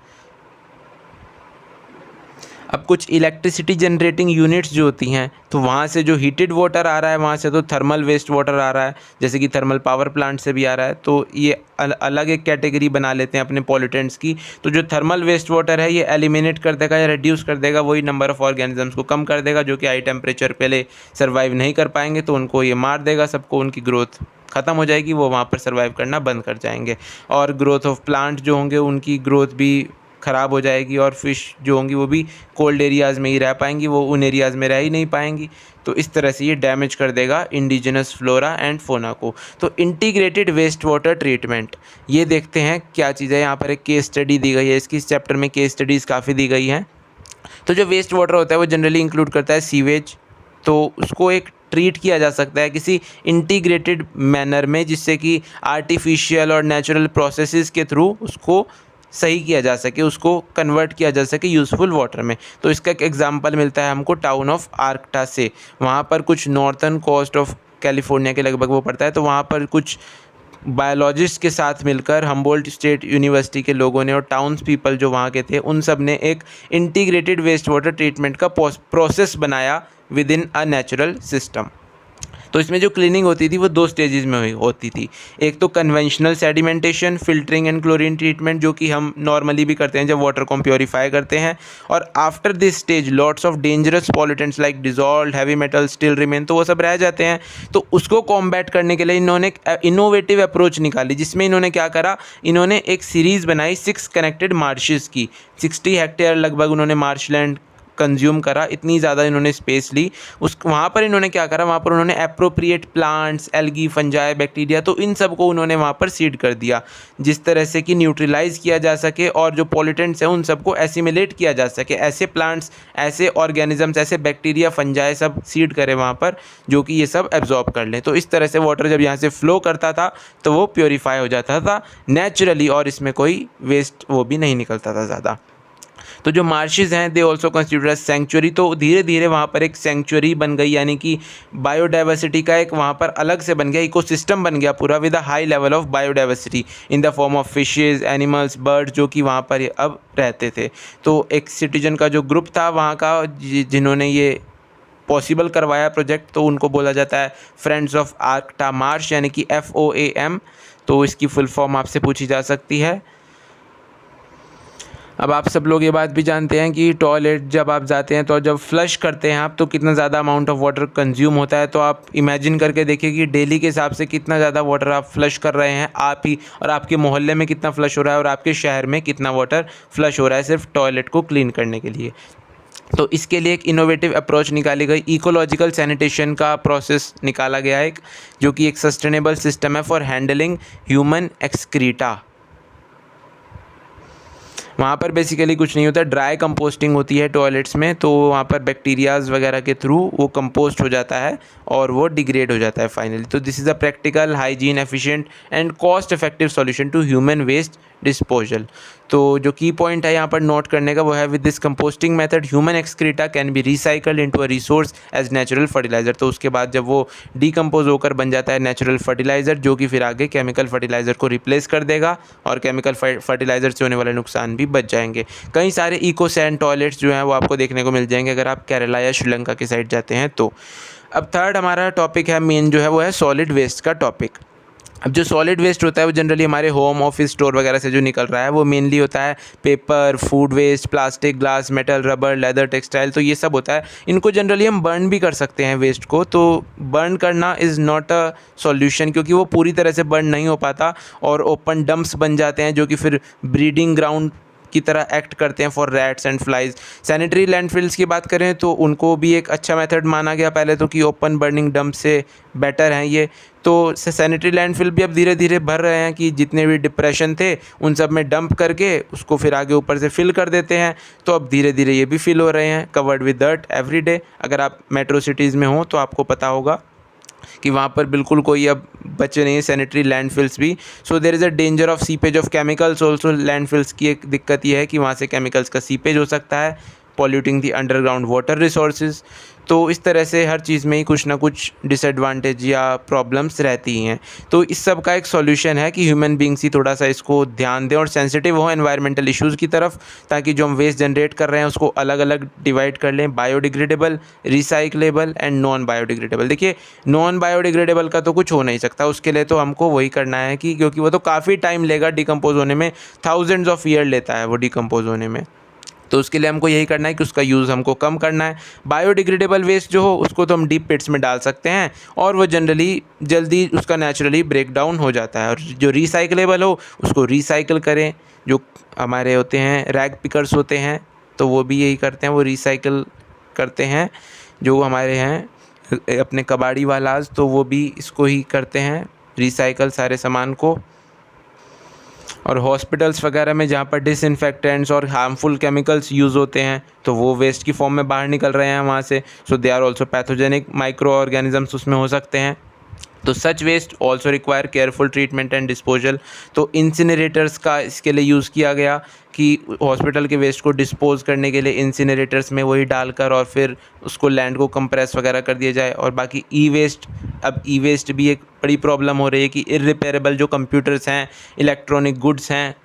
अब कुछ इलेक्ट्रिसिटी जनरेटिंग यूनिट्स जो होती हैं, तो वहाँ से जो हीटेड वाटर आ रहा है, वहाँ से तो थर्मल वेस्ट वाटर आ रहा है, जैसे कि थर्मल पावर प्लांट से भी आ रहा है। तो ये अलग एक कैटेगरी बना लेते हैं अपने पॉल्यूटेंट्स की। तो जो थर्मल वेस्ट वाटर है ये एलिमिनेट कर देगा या रिड्यूस कर देगा, वही नंबर ऑफ़ ऑर्गेनिजम्स को कम कर देगा जो कि हाई टेम्परेचर पहले सर्वाइव नहीं कर पाएंगे, तो उनको ये मार देगा सबको, उनकी ग्रोथ ख़त्म हो जाएगी, वो वहाँ पर सर्वाइव करना बंद कर जाएंगे। और ग्रोथ ऑफ प्लांट जो होंगे उनकी ग्रोथ भी ख़राब हो जाएगी और फ़िश जो होंगी वो भी कोल्ड एरियाज़ में ही रह पाएंगी, वो उन एरियाज़ में रह ही नहीं पाएंगी। तो इस तरह से ये डैमेज कर देगा इंडिजिनस फ्लोरा एंड फोना को। तो इंटीग्रेटेड वेस्ट वाटर ट्रीटमेंट, ये देखते हैं क्या चीज़ है। यहाँ पर एक केस स्टडी दी गई है, इसकी इस चैप्टर में केस स्टडीज़ काफ़ी दी गई हैं। तो जो वेस्ट वाटर होता है वो जनरली इंक्लूड करता है सीवेज, तो उसको एक ट्रीट किया जा सकता है किसी इंटीग्रेटेड मैनर में, जिससे कि आर्टिफिशियल और नेचुरल प्रोसेसेस के थ्रू उसको सही किया जा सके, उसको कन्वर्ट किया जा सके यूज़फुल वाटर में। तो इसका एक एग्जांपल मिलता है हमको टाउन ऑफ आर्कटा से। वहाँ पर कुछ नॉर्थर्न कोस्ट ऑफ कैलिफोर्निया के लगभग वो पड़ता है। तो वहाँ पर कुछ बायोलॉजिस्ट के साथ मिलकर हम्बोल्ट स्टेट यूनिवर्सिटी के लोगों ने और टाउन्स पीपल जो वहाँ के थे उन सब ने एक इंटीग्रेटेड वेस्ट वाटर ट्रीटमेंट का प्रोसेस बनाया with in a natural system. तो इसमें जो क्लीनिंग होती थी वो 2 स्टेजेस में होती थी। एक तो conventional sedimentation, filtering and chlorine treatment, जो कि हम नॉर्मली भी करते हैं जब वाटर को हम प्योरीफाई करते हैं। और after this stage lots of dangerous pollutants like dissolved heavy metal still remain, तो वो सब रह जाते हैं। तो उसको कॉम्बैट करने के लिए इन्होंने एक इनोवेटिव अप्रोच निकाली, जिसमें इन्होंने क्या करा, इन्होंने एक सीरीज़ बनाई 6 कनेक्टेड मार्शेस की। 60 हेक्टेयर लगभग उन्होंने मार्शलैंड कंज्यूम करा, इतनी ज़्यादा इन्होंने स्पेस ली। वहाँ पर इन्होंने क्या करा, वहाँ पर उन्होंने appropriate plants, algae, fungi, bacteria, तो इन सब को उन्होंने वहाँ पर सीड कर दिया, जिस तरह से कि न्यूट्रलाइज किया जा सके और जो पॉल्यूटेंट्स हैं उन सबको एसिमिलेट किया जा सके। ऐसे प्लांट्स, ऐसे ऑर्गेनिजम्स, ऐसे बैक्टीरिया, फंजाई सब सीड करें वहाँ पर, जो कि ये सब एब्जॉर्ब कर लें। तो इस तरह से वाटर जब यहाँ से फ्लो करता था तो वो प्योरीफाई हो जाता था नेचुरली, और इसमें कोई वेस्ट वो भी नहीं निकलता था ज़्यादा। तो जो मार्शेस हैं they also constitute as century, तो धीरे धीरे वहाँ पर एक सेंचुरी बन गई, यानी कि बायोडाइवर्सिटी का एक वहाँ पर अलग से बन गया, इकोसिस्टम बन गया पूरा with a high level of biodiversity in the form of fishes, animals, birds, जो कि वहाँ पर अब रहते थे। तो एक सिटीजन का जो ग्रुप था वहाँ का जिन्होंने ये पॉसिबल करवाया प्रोजेक्ट, तो उनको बोला जाता है फ्रेंड्स ऑफ आर्कटा मार्श, यानी कि FOAM। तो इसकी फुल फॉर्म आपसे पूछी जा सकती है। अब आप सब लोग ये बात भी जानते हैं कि टॉयलेट जब आप जाते हैं तो जब फ्लश करते हैं आप, तो कितना ज़्यादा अमाउंट ऑफ वाटर कंज्यूम होता है। तो आप इमेजिन करके देखिए कि डेली के हिसाब से कितना ज़्यादा वाटर आप फ्लश कर रहे हैं आप ही, और आपके मोहल्ले में कितना फ्लश हो रहा है और आपके शहर में कितना वाटर फ्लश हो रहा है सिर्फ टॉयलेट को क्लीन करने के लिए। तो इसके लिए एक इनोवेटिव अप्रोच निकाली गई, इकोलॉजिकल सैनिटेशन का प्रोसेस निकाला गया एक, जो कि एक सस्टेनेबल सिस्टम है फॉर हैंडलिंग ह्यूमन एक्सक्रीटा। वहाँ पर बेसिकली कुछ नहीं होता, ड्राई कंपोस्टिंग होती है टॉयलेट्स में। तो वहाँ पर बैक्टीरियाज वगैरह के थ्रू वो कंपोस्ट हो जाता है और वो डिग्रेड हो जाता है फाइनली। तो this is a practical, hygiene, efficient and cost effective solution to human waste disposal. तो जो की पॉइंट है यहाँ पर नोट करने का वो है, with this composting method human excreta can be recycled into a resource as natural fertiliser. तो उसके बाद जब वो डीकम्पोज होकर बन जाता है नेचुरल फर्टिलाइजर, जो कि फिर आगे केमिकल फर्टिलाइजर को रिप्लेस कर देगा और केमिकल फर्टिलाइजर से होने वाले नुकसान भी बच जाएंगे। कई सारे इको सैंड टॉयलेट्स जो हैं वो आपको देखने को मिल जाएंगे अगर आप केरला या श्रीलंका की साइड जाते हैं तो। अब थर्ड हमारा टॉपिक है मेन जो है वो है सॉलिड वेस्ट का टॉपिक। अब जो सॉलिड वेस्ट होता है वो जनरली हमारे होम, ऑफिस, स्टोर वगैरह से जो निकल रहा है वो मेनली होता है paper, food waste, plastic, glass, metal, rubber, leather, textile, तो ये सब होता है। इनको जनरली हम बर्न भी कर सकते हैं वेस्ट को। तो बर्न करना इज़ नॉट अ सॉल्यूशन, क्योंकि वो पूरी तरह से बर्न नहीं हो पाता और ओपन डंप्स बन जाते हैं, जो कि फिर ब्रीडिंग ग्राउंड की तरह एक्ट करते हैं for rats and flies. Sanitary landfills की बात करें तो उनको भी एक अच्छा मेथड माना गया पहले तो, कि ओपन बर्निंग डंप से बेटर हैं ये। तो सैनिटरी लैंडफिल भी अब धीरे धीरे भर रहे हैं कि जितने भी डिप्रेशन थे उन सब में डंप करके उसको फिर आगे ऊपर से फिल कर देते हैं। तो अब धीरे धीरे ये भी फिल हो रहे हैं, covered with dirt every day. अगर आप मेट्रो सिटीज़ में हो तो आपको पता होगा कि वहाँ पर बिल्कुल कोई अब बचे नहीं है सैनिटरी लैंडफिल्स भी। So there is a danger of seepage of chemicals also. Landfills की एक दिक्कत ये है कि वहाँ से केमिकल्स का सीपेज हो सकता है, polluting the underground water resources. तो इस तरह से हर चीज़ में ही कुछ ना कुछ डिसएडवांटेज या प्रॉब्लम्स रहती हैं। तो इस सब का एक सॉल्यूशन है कि ह्यूमन बींग्स ही थोड़ा सा इसको ध्यान दें और सेंसिटिव हो एनवायरमेंटल इश्यूज़ की तरफ, ताकि जो हम वेस्ट जनरेट कर रहे हैं उसको अलग अलग डिवाइड कर लें, biodegradable, recyclable and non biodegradable. देखिए नॉन बायोडिग्रेडेबल का तो कुछ हो नहीं सकता, उसके लिए तो हमको वही करना है कि क्योंकि वो तो काफ़ी टाइम लेगा डिकम्पोज होने में, थाउजेंड्स ऑफ ईयर लेता है वो डिकम्पोज होने में। तो उसके लिए हमको यही करना है कि उसका यूज़ हमको कम करना है। बायोडिग्रेडेबल वेस्ट जो हो उसको तो हम डीप पिट्स में डाल सकते हैं और वो जनरली जल्दी उसका नेचुरली ब्रेक डाउन हो जाता है। और जो रिसाइकलेबल हो उसको रिसाइकिल करें। जो हमारे होते हैं रैग पिकर्स होते हैं तो वो भी यही करते हैं, वो रिसाइकिल करते हैं। जो हमारे हैं अपने कबाड़ी वालाज तो वो भी इसको ही करते हैं, रिसाइकल सारे सामान को। और हॉस्पिटल्स वगैरह में जहाँ पर डिसइंफेक्टेंट्स और हार्मफुल केमिकल्स यूज़ होते हैं तो वो वेस्ट की फॉर्म में बाहर निकल रहे हैं वहाँ से, so they are also pathogenic microorganisms उसमें हो सकते हैं। तो such waste also require careful treatment and disposal. तो इंसिनरेटर्स का इसके लिए यूज़ किया गया कि हॉस्पिटल के वेस्ट को डिस्पोज करने के लिए इंसिनरेटर्स में वही डालकर और फिर उसको लैंड को कंप्रेस वगैरह कर दिया जाए। और बाकी ई वेस्ट, अब ई वेस्ट भी एक बड़ी प्रॉब्लम हो रही है कि इररिपेरेबल जो कंप्यूटर्स हैं, इलेक्ट्रॉनिक गुड्स हैं,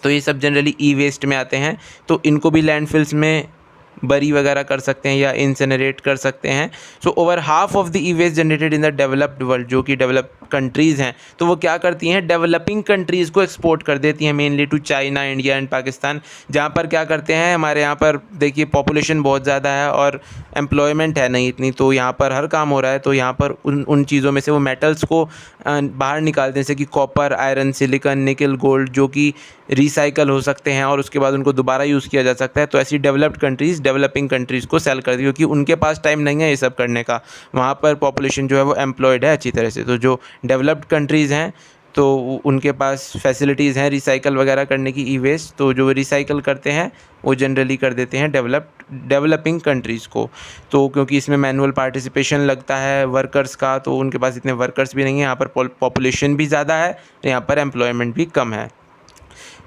तो ये सब जनरली ई वेस्ट में आते हैं। तो इनको भी लैंडफिल्स में बरी वगैरह कर सकते हैं या इंसिनरेट कर सकते हैं। So over half of the e waste generated in the developed world, जो कि डेवलप कंट्रीज़ हैं, तो वो क्या करती हैं, डेवलपिंग कंट्रीज़ को एक्सपोर्ट कर देती हैं, mainly to China, India and Pakistan. जहाँ पर क्या करते हैं, हमारे यहाँ पर देखिए पॉपुलेशन बहुत ज़्यादा है और एम्प्लॉयमेंट है नहीं इतनी, तो यहाँ पर हर काम हो रहा है। तो यहाँ पर उन चीज़ों में से वो मेटल्स को बाहर निकालते हैं, जैसे कि कॉपर, आयरन, सिलिकॉन, निकल, गोल्ड, जो कि रिसाइकल हो सकते हैं और उसके बाद उनको दोबारा यूज़ किया जा सकता है। तो ऐसी डेवलप्ड कंट्रीज़ डेवलपिंग कंट्रीज़ को सेल कर दी, क्योंकि उनके पास टाइम नहीं है ये सब करने का। वहाँ पर पॉपुलेशन जो है वो एम्प्लॉयड है अच्छी तरह से। तो जो डेवलप्ड कंट्रीज़ हैं तो उनके पास फैसिलिटीज़ हैं रिसाइकल वगैरह करने की ई वेस्ट, तो जो रिसाइकल करते हैं वो जनरली कर देते हैं डेवलपिंग कंट्रीज़ को। तो क्योंकि इसमें मैनुअल पार्टिसिपेशन लगता है वर्कर्स का, तो उनके पास इतने वर्कर्स भी नहीं है, यहाँ पर पॉपुलेशन भी ज़्यादा है, यहाँ पर एम्प्लॉयमेंट भी कम है।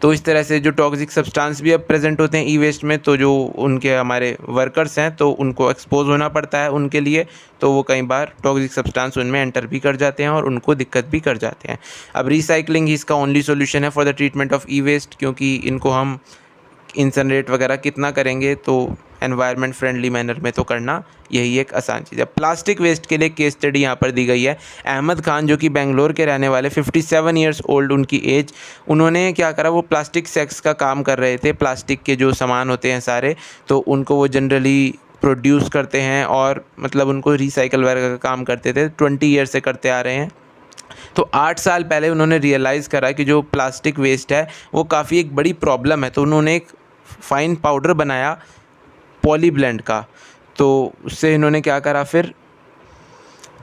तो इस तरह से जो टॉक्सिक सब्सटेंस भी अब प्रेजेंट होते हैं ई वेस्ट में, तो जो उनके हमारे वर्कर्स हैं तो उनको एक्सपोज होना पड़ता है उनके लिए, तो वो कई बार टॉक्सिक सब्सटेंस उनमें एंटर भी कर जाते हैं और उनको दिक्कत भी कर जाते हैं। अब रिसाइकलिंग ही इसका ओनली सॉल्यूशन है for the treatment of e waste, क्योंकि इनको हम इंसनरेट वगैरह कितना करेंगे तो एनवायरनमेंट फ्रेंडली मैनर में तो करना यही एक आसान चीज़ है। प्लास्टिक वेस्ट के लिए केस स्टडी यहाँ पर दी गई है। अहमद खान जो कि बेंगलोर के रहने वाले, 57 ईयर्स ओल्ड उनकी एज, उन्होंने क्या करा, वो प्लास्टिक सेक्स का काम कर रहे थे। प्लास्टिक के जो सामान होते हैं सारे, तो उनको वो जनरली प्रोड्यूस करते हैं और मतलब उनको रिसाइकल वगैरह का काम करते थे, 20 ईयर्स से करते आ रहे हैं। तो 8 साल पहले उन्होंने रियलाइज़ करा कि जो प्लास्टिक वेस्ट है वो काफ़ी एक बड़ी प्रॉब्लम है। तो उन्होंने एक फ़ाइन पाउडर बनाया पॉलीब्लेंड का। तो उससे इन्होंने क्या करा फिर,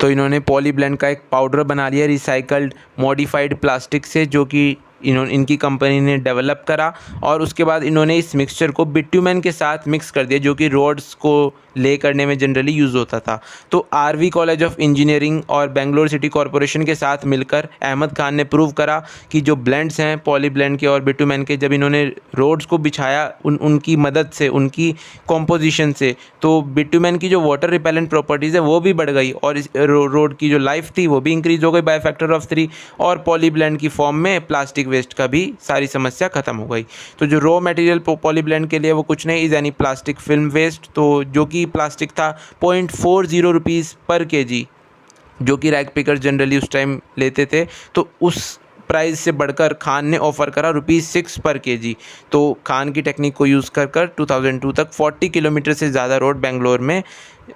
तो इन्होंने पॉलीब्लेंड का एक पाउडर बना लिया रिसाइकल्ड मॉडिफाइड प्लास्टिक से, जो कि इनकी कंपनी ने डेवलप करा। और उसके बाद इन्होंने इस मिक्सचर को बिट्यूमेन के साथ मिक्स कर दिया, जो कि रोड्स को ले करने में जनरली यूज़ होता था। तो आरवी कॉलेज ऑफ इंजीनियरिंग और बेंगलोर सिटी कॉरपोरेशन के साथ मिलकर अहमद खान ने प्रूव करा कि जो ब्लेंड्स हैं पॉली ब्लेंड के और बिट्यूमेन के, जब इन्होंने रोड्स को बिछाया उनकी मदद से, उनकी कॉम्पोजिशन से, तो बिट्यूमेन की जो वाटर रिपेलेंट प्रॉपर्टीज़ है वो भी बढ़ गई और इस रोड की जो लाइफ थी वो भी इंक्रीज़ हो गई बाय फैक्टर ऑफ 3। और पॉली ब्लेंड की फॉर्म में प्लास्टिक वेस्ट का भी सारी समस्या ख़त्म हो गई। तो जो रॉ मटेरियल पॉली ब्लेंड के लिए वो कुछ नहीं is any plastic film waste, तो जो कि प्लास्टिक था 0.40 रुपीज़ पर केजी, जो कि रैग पिकर जनरली उस टाइम लेते थे। तो उस प्राइस से बढ़कर खान ने ऑफ़र करा ₹6 पर केजी। तो खान की टेक्निक को यूज़ कर 2002 तक 40 किलोमीटर से ज़्यादा रोड बेंगलोर में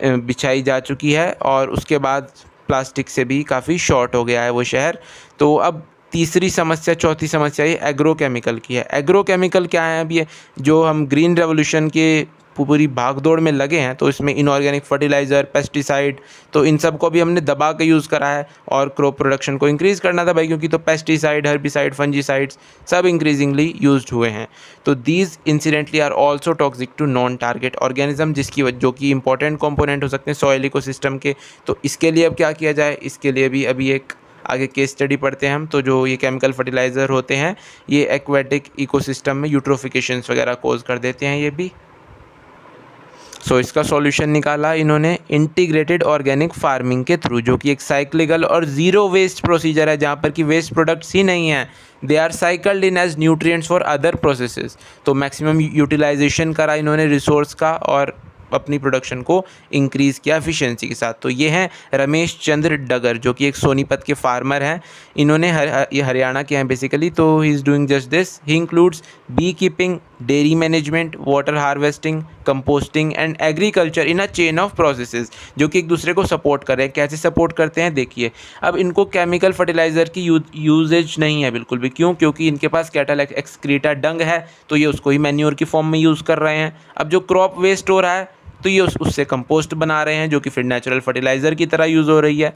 बिछाई जा चुकी है और उसके बाद प्लास्टिक से भी काफ़ी शॉर्ट हो गया है वो शहर। तो अब तीसरी समस्या, चौथी समस्या ये एग्रोकेमिकल की है। एग्रोकेमिकल क्या है, अब ये जो हम ग्रीन रेवोल्यूशन के पूरी भागदौड़ में लगे हैं, तो इसमें इनऑर्गेनिक फर्टिलाइज़र, पेस्टिसाइड, तो इन सब को भी हमने दबा के यूज़ करा है और क्रॉप प्रोडक्शन को इंक्रीज़ करना था भाई, क्योंकि तो पेस्टिसाइड, हर्बिसाइड, फंजीसाइड्स सब इंक्रीजिंगली यूज्ड हुए हैं। तो these incidentally are also toxic to non target organism, जो कि इंपॉर्टेंट कंपोनेंट हो सकते हैं सॉइल इकोसिस्टम के। तो इसके लिए अब क्या किया जाए, इसके लिए भी अभी एक आगे केस स्टडी पढ़ते हैं हम। तो जो ये केमिकल फर्टिलाइज़र होते हैं ये एक्वेटिक इकोसिस्टम में यूट्रोफिकेशंस वगैरह कोज कर देते हैं ये भी। सो इसका सॉल्यूशन निकाला इन्होंने इंटीग्रेटेड ऑर्गेनिक फार्मिंग के थ्रू, जो कि एक साइक्लिकल और ज़ीरो वेस्ट प्रोसीजर है, जहाँ पर कि वेस्ट प्रोडक्ट्स ही नहीं हैं, they are cycled in as nutrients for other processes. तो मैक्सिमम यूटिलाइजेशन करा इन्होंने रिसोर्स का और अपनी प्रोडक्शन को इंक्रीज़ किया एफिशिएंसी के साथ। तो ये हैं रमेश चंद्र डगर, जो कि एक सोनीपत के फार्मर हैं। इन्होंने ये हरियाणा के हैं बेसिकली। तो he is doing just this, he includes bee keeping, dairy management, water harvesting, composting and agriculture in a chain of processes, जो कि एक दूसरे को सपोर्ट कर रहे हैं। कैसे सपोर्ट करते हैं देखिए, अब इनको केमिकल फर्टिलाइज़र की यूजेज नहीं है बिल्कुल भी। क्यों? क्योंकि इनके पास कैटल एक्सक्रीटा डंग है, तो ये उसको ही मैन्योर की फॉर्म में यूज़ कर रहे हैं। अब जो क्रॉप वेस्ट हो रहा है तो ये उससे कंपोस्ट बना रहे हैं, जो कि फिर नेचुरल फर्टिलाइज़र की तरह यूज़ हो रही है,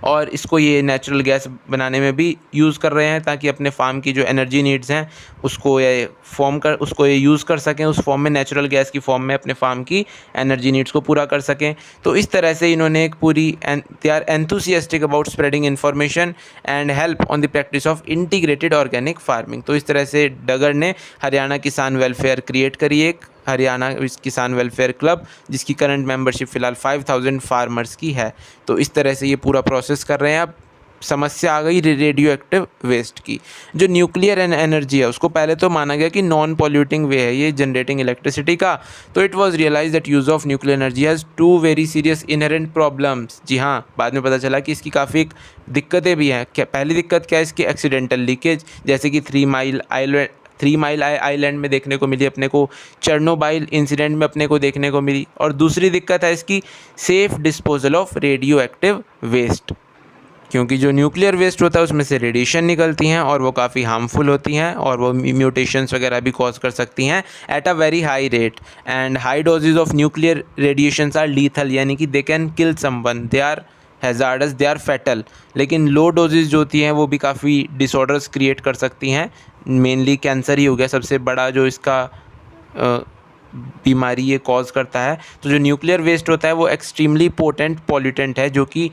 और इसको ये नेचुरल गैस बनाने में भी यूज़ कर रहे हैं, ताकि अपने फार्म की जो एनर्जी नीड्स हैं उसको ये यूज़ कर सकें उस फॉर्म में, नेचुरल गैस की फॉर्म में अपने फार्म की एनर्जी नीड्स को पूरा कर सकें। तो इस तरह से इन्होंने एक पूरी they are enthusiastic about spreading information and help on the practice of integrated organic farming. तो इस तरह से डगर ने हरियाणा किसान वेलफेयर क्रिएट करी, एक हरियाणा किसान वेलफेयर क्लब, जिसकी करंट मेंबरशिप फ़िलहाल 5000 फार्मर्स की है। तो इस तरह से ये पूरा प्रोसेस कर रहे हैं। अब समस्या आ गई रेडियो एक्टिव वेस्ट की। जो न्यूक्लियर एनर्जी है उसको पहले तो माना गया कि नॉन पॉल्यूटिंग वे है ये जनरेटिंग इलेक्ट्रिसिटी का। तो it was realise that use of nuclear energy has two very serious inherent problems. जी हाँ, बाद में पता चला कि इसकी काफ़ी दिक्कतें भी हैं। पहली दिक्कत क्या है इसकी? एक्सीडेंटल लीकेज, जैसे कि 3 माइल आइलैंड में देखने को मिली अपने को, चेरनोबाइल इंसिडेंट में अपने को देखने को मिली। और दूसरी दिक्कत है इसकी safe disposal of radio active waste, क्योंकि जो न्यूक्लियर वेस्ट होता है उसमें से रेडिएशन निकलती हैं और वो काफ़ी हार्मफुल होती हैं, और वो म्यूटेशंस वगैरह भी कॉज कर सकती हैं at a very high rate. And high doses of nuclear radiations are lethal, यानी कि they can kill someone, they are hazardous, they are fatal. लेकिन लो डोजेज जो होती हैं वो भी काफ़ी डिसऑर्डर्स क्रिएट कर सकती हैं। मेनली कैंसर ही हो गया सबसे बड़ा जो इसका बीमारी ये कॉज करता है। तो जो न्यूक्लियर वेस्ट होता है वो एक्सट्रीमली पोटेंट पॉल्यूटेंट है, जो कि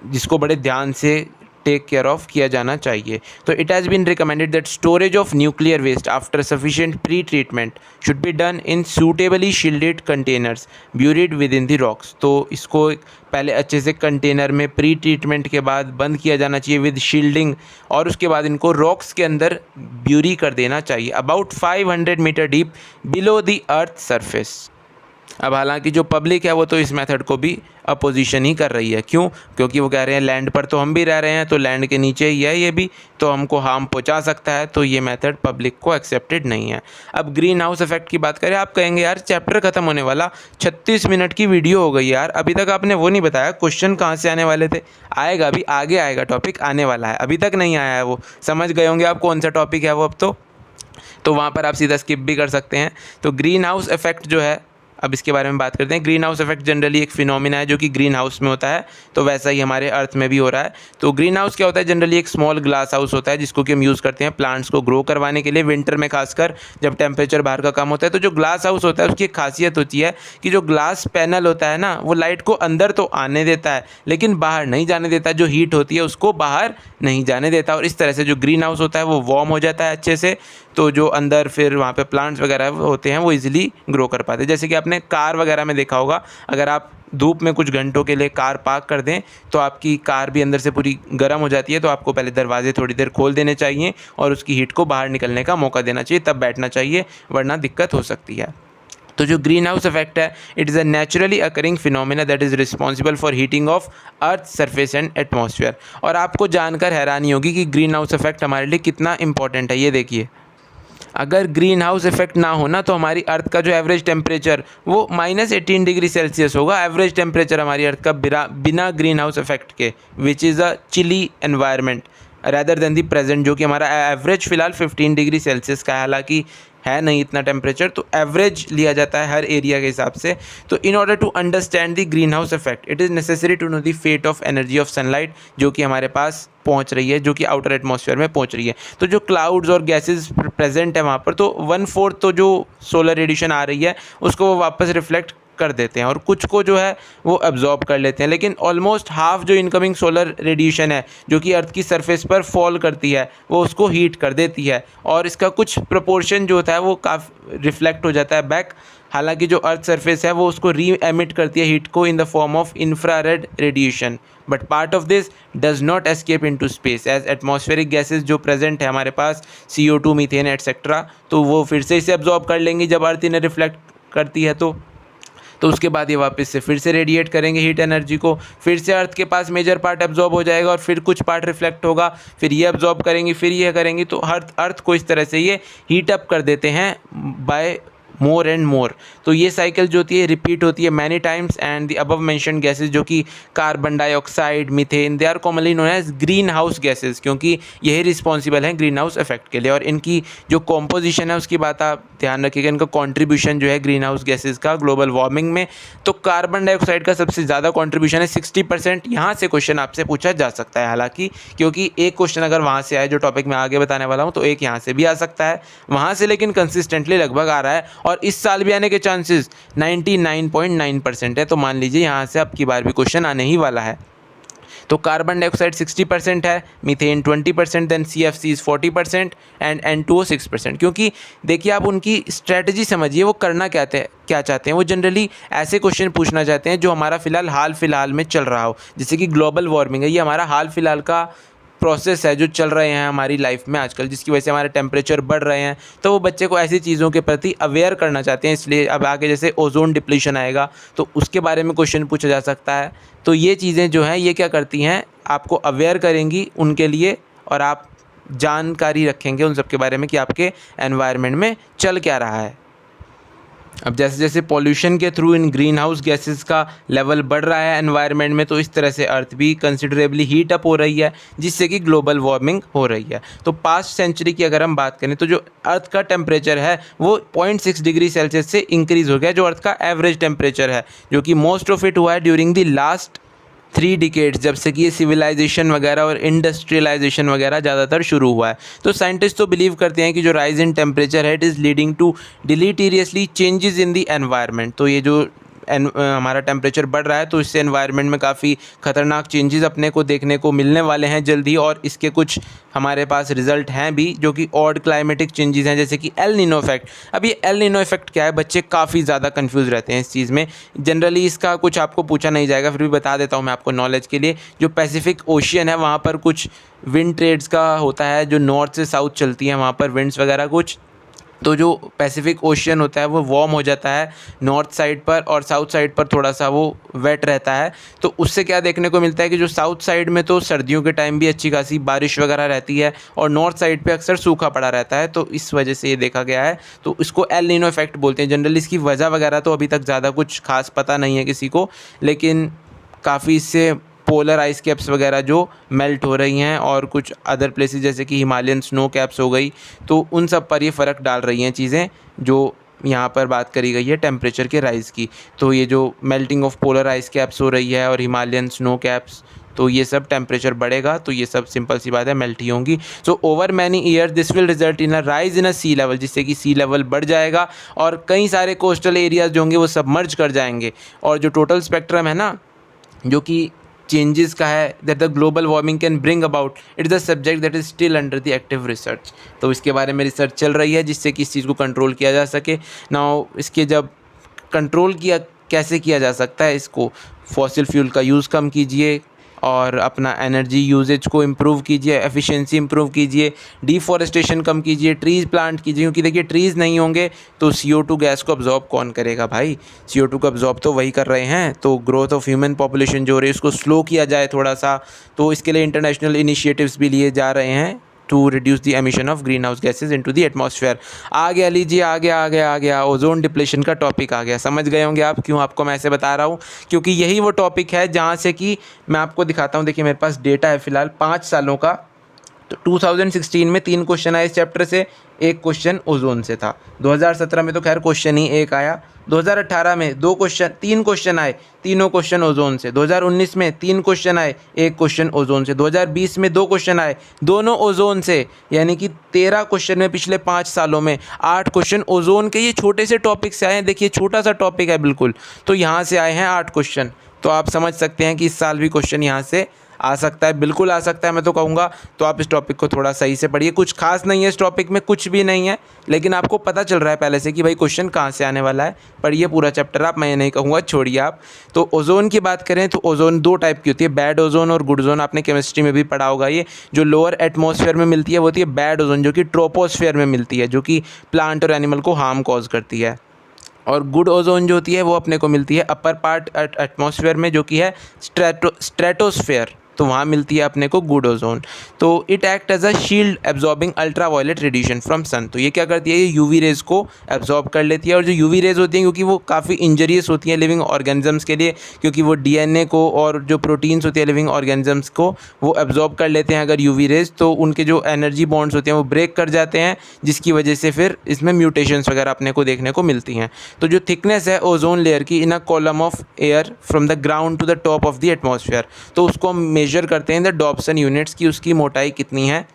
जिसको बड़े ध्यान से टेक केयर ऑफ किया जाना चाहिए। तो it has been recommended that storage of nuclear waste after sufficient pre treatment should be done in suitably shielded containers buried with in the rocks. तो इसको पहले अच्छे से कंटेनर में प्री ट्रीटमेंट के बाद बंद किया जाना चाहिए विद शील्डिंग, और उसके बाद इनको रॉक्स के अंदर ब्यूरी कर देना चाहिए about 500 metre deep below the earth surface. अब हालांकि जो पब्लिक है वो तो इस मेथड को भी अपोजिशन ही कर रही है। क्यों? क्योंकि वो कह रहे हैं लैंड पर तो हम भी रह रहे हैं, तो लैंड के नीचे ही है ये भी, तो हमको हार्म पहुंचा सकता है। तो ये मेथड पब्लिक को एक्सेप्टेड नहीं है। अब ग्रीन हाउस इफेक्ट की बात करें, आप कहेंगे यार चैप्टर खत्म होने वाला, 36 मिनट की वीडियो हो गई यार, अभी तक आपने वो नहीं बताया क्वेश्चन कहाँ से आने वाले थे। आएगा अभी, आगे आएगा, टॉपिक आने वाला है, अभी तक नहीं आया है। वो समझ गए होंगे आप कौन सा टॉपिक है वो अब तो वहाँ पर आप सीधा स्किप भी कर सकते हैं। तो ग्रीन हाउस इफेक्ट जो है, अब इसके बारे में बात करते हैं। ग्रीन हाउस इफेक्ट जनरली एक फिनोमिना है जो कि ग्रीन हाउस में होता है, तो वैसा ही हमारे अर्थ में भी हो रहा है। तो ग्रीन हाउस क्या होता है? जनरली एक स्मॉल ग्लास हाउस होता है जिसको कि हम यूज़ करते हैं प्लांट्स को ग्रो करवाने के लिए, विंटर में खासकर जब टेम्परेचर बाहर का कम होता है। तो जो ग्लास हाउस होता है उसकी एक खासियत होती है कि जो ग्लास पैनल होता है ना, वो लाइट को अंदर तो आने देता है लेकिन बाहर नहीं जाने देता, जो हीट होती है उसको बाहर नहीं जाने देता। और इस तरह से जो ग्रीन हाउस होता है वो वार्म हो जाता है अच्छे से, तो जो अंदर फिर वहाँ पे प्लांट्स वगैरह होते हैं वो इजीली ग्रो कर पाते हैं। जैसे कि आपने कार वगैरह में देखा होगा, अगर आप धूप में कुछ घंटों के लिए कार पार्क कर दें तो आपकी कार भी अंदर से पूरी गर्म हो जाती है, तो आपको पहले दरवाजे थोड़ी देर खोल देने चाहिए और उसकी हीट को बाहर निकलने का मौका देना चाहिए, तब बैठना चाहिए, वरना दिक्कत हो सकती है। तो जो ग्रीन हाउस इफेक्ट है, it is a naturally occurring phenomena that is responsible for heating of earth surface and atmosphere. और आपको जानकर हैरानी होगी कि ग्रीन हाउस इफेक्ट हमारे लिए कितना इंपॉर्टेंट है। ये देखिए, अगर ग्रीन हाउस इफेक्ट ना होना तो हमारी अर्थ का जो एवरेज टेम्परेचर वो -18 डिग्री सेल्सियस होगा, एवरेज टेम्परेचर हमारी अर्थ का बिना ग्रीन हाउस इफेक्ट के, which is a chilly environment rather than the present, जो कि हमारा एवरेज फ़िलहाल 15 डिग्री सेल्सियस का है। हालांकि है नहीं इतना टेम्परेचर, तो एवरेज लिया जाता है हर एरिया के हिसाब से। तो in order to understand the green house effect it is necessary to know the fate of energy of sunlight, जो कि हमारे पास पहुंच रही है, जो कि आउटर एटमॉस्फेयर में पहुंच रही है। तो जो क्लाउड्स और गैसेस प्रेजेंट है वहाँ पर, तो 1/4 तो जो सोलर रेडिएशन आ रही है उसको वो वापस रिफ्लेक्ट कर देते हैं और कुछ को जो है वो एब्जॉर्ब कर लेते हैं। लेकिन ऑलमोस्ट हाफ जो इनकमिंग सोलर रेडिएशन है जो कि अर्थ की सरफेस पर फॉल करती है वो उसको हीट कर देती है, और इसका कुछ प्रोपोर्शन जो होता है वो काफ़ी रिफ्लेक्ट हो जाता है बैक। हालांकि जो अर्थ सरफेस है वो उसको री एमिट करती है हीट को in the form of infrared radiation, but part of this does not escape into space as atmospheric gases जो प्रेजेंट है हमारे पास, CO2, मीथेन एटसेट्रा, तो वो फिर से इसे एब्जॉर्ब कर लेंगी जब अर्थ इन्हें रिफ्लेक्ट करती है। तो तो उसके बाद ये वापस से फिर से रेडिएट करेंगे हीट एनर्जी को, फिर से अर्थ के पास मेजर पार्ट एब्जॉर्ब हो जाएगा और फिर कुछ पार्ट रिफ्लेक्ट होगा, फिर ये एब्जॉर्ब करेंगे, फिर ये करेंगे। तो अर्थ को इस तरह से ये हीट अप कर देते हैं बाय मोर एंड मोर। तो ये साइकिल जो होती है रिपीट होती है many times and the above mentioned gases जो कि carbon dioxide, methane, they are commonly known as green house gases, क्योंकि यही रिस्पॉन्सिबल हैं ग्रीन हाउस इफेक्ट के लिए। और इनकी जो कॉम्पोजिशन है उसकी बात आप ध्यान रखिएगा, इनका कॉन्ट्रीब्यूशन जो है ग्रीन हाउस गैसेज का ग्लोबल वार्मिंग में। तो कार्बन डाइऑक्साइड का सबसे ज़्यादा कॉन्ट्रीब्यूशन है 60%। यहाँ से क्वेश्चन आपसे पूछा जा सकता है, हालांकि क्योंकि एक क्वेश्चन अगर वहाँ से आए जो टॉपिक मैं आगे बताने वाला हूँ तो एक यहाँ से भी आ सकता है, वहाँ से लेकिन कंसिस्टेंटली लगभग आ रहा है और इस साल भी आने के चांसेस 99.9% है। तो मान लीजिए यहाँ से अब की बार भी क्वेश्चन आने ही वाला है। तो कार्बन डाइऑक्साइड 60% है, methane 20%, then CFCs 40% and N2O 6%। क्योंकि देखिए आप उनकी स्ट्रैटेजी समझिए, वो करना क्या चाहते हैं। वो जनरली ऐसे क्वेश्चन पूछना चाहते हैं जो हमारा हाल फिलहाल में चल रहा हो, जैसे कि ग्लोबल वार्मिंग है, ये हमारा हाल फिलहाल का प्रोसेस है जो चल रहे हैं हमारी लाइफ में आजकल, जिसकी वजह से हमारे टेम्परेचर बढ़ रहे हैं। तो वो बच्चे को ऐसी चीज़ों के प्रति अवेयर करना चाहते हैं, इसलिए अब आगे जैसे ओजोन डिप्लीशन आएगा तो उसके बारे में क्वेश्चन पूछा जा सकता है। तो ये चीज़ें जो हैं ये क्या करती हैं, आपको अवेयर करेंगी उनके लिए, और आप जानकारी रखेंगे उन सब के बारे में कि आपके एनवायरनमेंट में चल क्या रहा है। अब जैसे जैसे पॉल्यूशन के थ्रू इन ग्रीन हाउस गैसेस का लेवल बढ़ रहा है एनवायरनमेंट में, तो इस तरह से अर्थ भी कंसिडरेबली हीट अप हो रही है, जिससे कि ग्लोबल वार्मिंग हो रही है। तो पास्ट सेंचुरी की अगर हम बात करें तो जो अर्थ का टेम्परेचर है वो 0.6 डिग्री सेल्सियस से इंक्रीज़ हो गया, जो अर्थ का एवरेज टेम्परेचर है, जो कि मोस्ट ऑफ इट हुआ है ड्यूरिंग द लास्ट 3 डिकेड्स, जब से कि ये सिविलाइजेशन वगैरह और इंडस्ट्रियलाइजेशन वगैरह ज़्यादातर शुरू हुआ है। तो साइंटिस्ट तो बिलीव करते हैं कि जो राइज इन टेम्परेचर है it is leading to deleteriously changes in the environment. तो ये जो हमारा टेम्परेचर बढ़ रहा है तो इससे एनवायरनमेंट में काफ़ी ख़तरनाक चेंजेस अपने को देखने को मिलने वाले हैं जल्दी, और इसके कुछ हमारे पास रिजल्ट हैं भी, जो कि ऑड क्लाइमेटिक चेंजेस हैं, जैसे कि एल नीनो इफेक्ट। अब ये एल नीनो इफेक्ट क्या है, बच्चे काफ़ी ज़्यादा कंफ्यूज रहते हैं इस चीज़ में। जनरली इसका कुछ आपको पूछा नहीं जाएगा, फिर भी बता देता हूँ मैं आपको नॉलेज के लिए। जो पैसिफिक ओशियन है वहाँ पर कुछ विंड ट्रेड्स का होता है, जो नॉर्थ से साउथ चलती हैं वहाँ पर विंड्स वगैरह कुछ। तो जो पैसिफिक ओशियन होता है वो वार्म हो जाता है नॉर्थ साइड पर, और साउथ साइड पर थोड़ा सा वो वेट रहता है। तो उससे क्या देखने को मिलता है कि जो साउथ साइड में तो सर्दियों के टाइम भी अच्छी खासी बारिश वगैरह रहती है, और नॉर्थ साइड पे अक्सर सूखा पड़ा रहता है। तो इस वजह से ये देखा गया है, तो इसको एल नीनो इफेक्ट बोलते हैं। जनरली इसकी वजह वगैरह तो अभी तक ज़्यादा कुछ खास पता नहीं है किसी को, लेकिन काफ़ी इससे पोलर आइस कैप्स वगैरह जो मेल्ट हो रही हैं, और कुछ अदर प्लेसेस जैसे कि हिमालयन स्नो कैप्स हो गई, तो उन सब पर ये फ़र्क डाल रही हैं चीज़ें जो यहाँ पर बात करी गई है टेम्परेचर के राइज़ की। तो ये जो melting of polar ice caps हो रही है और हिमालयन स्नो कैप्स, तो ये सब टेम्परेचर बढ़ेगा तो ये सब सिंपल सी बात है मेल्ट ही होंगी। So over many year this will result in a rise in a sea level, जिससे कि सी लेवल बढ़ जाएगा और कई सारे कोस्टल एरियाज जो होंगे वो सबमर्ज कर जाएंगे। और जो टोटल स्पेक्ट्रम है ना, जो कि चेंजेस का है that the global warming can bring about, it is the subject that is still under the active research. तो इसके बारे में रिसर्च चल रही है जिससे कि इस चीज़ को कंट्रोल किया जा सके। नाउ इसके जब कंट्रोल किया कैसे किया जा सकता है, इसको फॉसिल फ्यूल का यूज़ कम कीजिए और अपना एनर्जी यूजेज को इम्प्रूव कीजिए, एफिशिएंसी इम्प्रूव कीजिए, डिफॉरेस्टेशन कम कीजिए, ट्रीज़ प्लांट कीजिए, क्योंकि देखिए ट्रीज़ नहीं होंगे तो CO2 गैस को अब्जॉर्ब कौन करेगा भाई। CO2 को अब्जॉर्ब तो वही कर रहे हैं। तो ग्रोथ ऑफ ह्यूमन पॉपुलेशन जो हो रही है उसको स्लो किया जाए थोड़ा सा, तो इसके लिए इंटरनेशनल इनिशिएटिव्स भी लिए जा रहे हैं to reduce the emission of greenhouse gases into the atmosphere. आ गया, लीजिए आ गया ओजोन डिप्लेशन का टॉपिक आ गया। समझ गए होंगे आप क्यों आपको मैं ऐसे बता रहा हूँ, क्योंकि यही वो टॉपिक है जहाँ से कि मैं आपको दिखाता हूँ। देखिए मेरे पास डेटा है फ़िलहाल 5 सालों का। तो 2016 में 3 क्वेश्चन आए इस चैप्टर से, 1 क्वेश्चन ओजोन से था। 2017 में तो खैर क्वेश्चन ही 1 आया। 2018 में 3 क्वेश्चन आए, तीनों क्वेश्चन ओजोन से। 2019 में 3 क्वेश्चन आए, 1 क्वेश्चन ओजोन से। 2020 में 2 क्वेश्चन आए, दोनों ओजोन से। यानी कि 13 क्वेश्चन में पिछले 5 सालों में 8 क्वेश्चन ओजोन के, ये छोटे से टॉपिक से आए हैं। देखिए छोटा सा टॉपिक है बिल्कुल, तो यहाँ से आए हैं 8 क्वेश्चन। तो आप समझ सकते हैं कि इस साल भी क्वेश्चन यहाँ से आ सकता है, बिल्कुल आ सकता है मैं तो कहूँगा। तो आप इस टॉपिक को थोड़ा सही से पढ़िए। कुछ खास नहीं है इस टॉपिक में, कुछ भी नहीं है, लेकिन आपको पता चल रहा है पहले से कि भाई क्वेश्चन कहाँ से आने वाला है। पढ़िए पूरा चैप्टर आप, मैं ये नहीं कहूँगा छोड़िए आप। तो ओजोन की बात करें तो ओजोन 2 टाइप की होती है, बैड ओजोन और गुड ओजोन। आपने केमिस्ट्री में भी पढ़ा होगा। ये जो लोअर एटमॉस्फेयर में मिलती है वो होती है बैड ओजोन, जो कि ट्रोपोस्फेयर में मिलती है, जो कि प्लांट और एनिमल को हार्म कॉज करती है। और गुड ओजोन जो होती है वो अपने को मिलती है अपर पार्ट एटमॉस्फेयर में, जो कि है स्ट्रेटोस्फेयर, तो वहाँ मिलती है अपने को गुड ओजोन। तो it act as a shield absorbing ultra violet radiation from sun. तो ये क्या करती है, ये यूवी रेज को एब्जॉर्ब कर लेती है। और जो यूवी रेज होती हैं क्योंकि वो काफ़ी इंजरियस होती हैं लिविंग ऑर्गेनिजम्स के लिए, क्योंकि वो डीएनए को और जो प्रोटीन्स होती है लिविंग ऑर्गेनिजम्स को वो एब्जॉर्ब कर लेते हैं अगर यूवी रेज, तो उनके जो एनर्जी बॉन्ड्स होते हैं वो ब्रेक कर जाते हैं, जिसकी वजह से फिर इसमें म्यूटेशंस वगैरह अपने को देखने को मिलती हैं। तो जो थिकनेस है ओजोन लेयर की in a column of air from the ground to the top of the atmosphere, तो उसको हम मेजर करते हैं इन द डॉप्सन यूनिट्स की उसकी मोटाई कितनी है।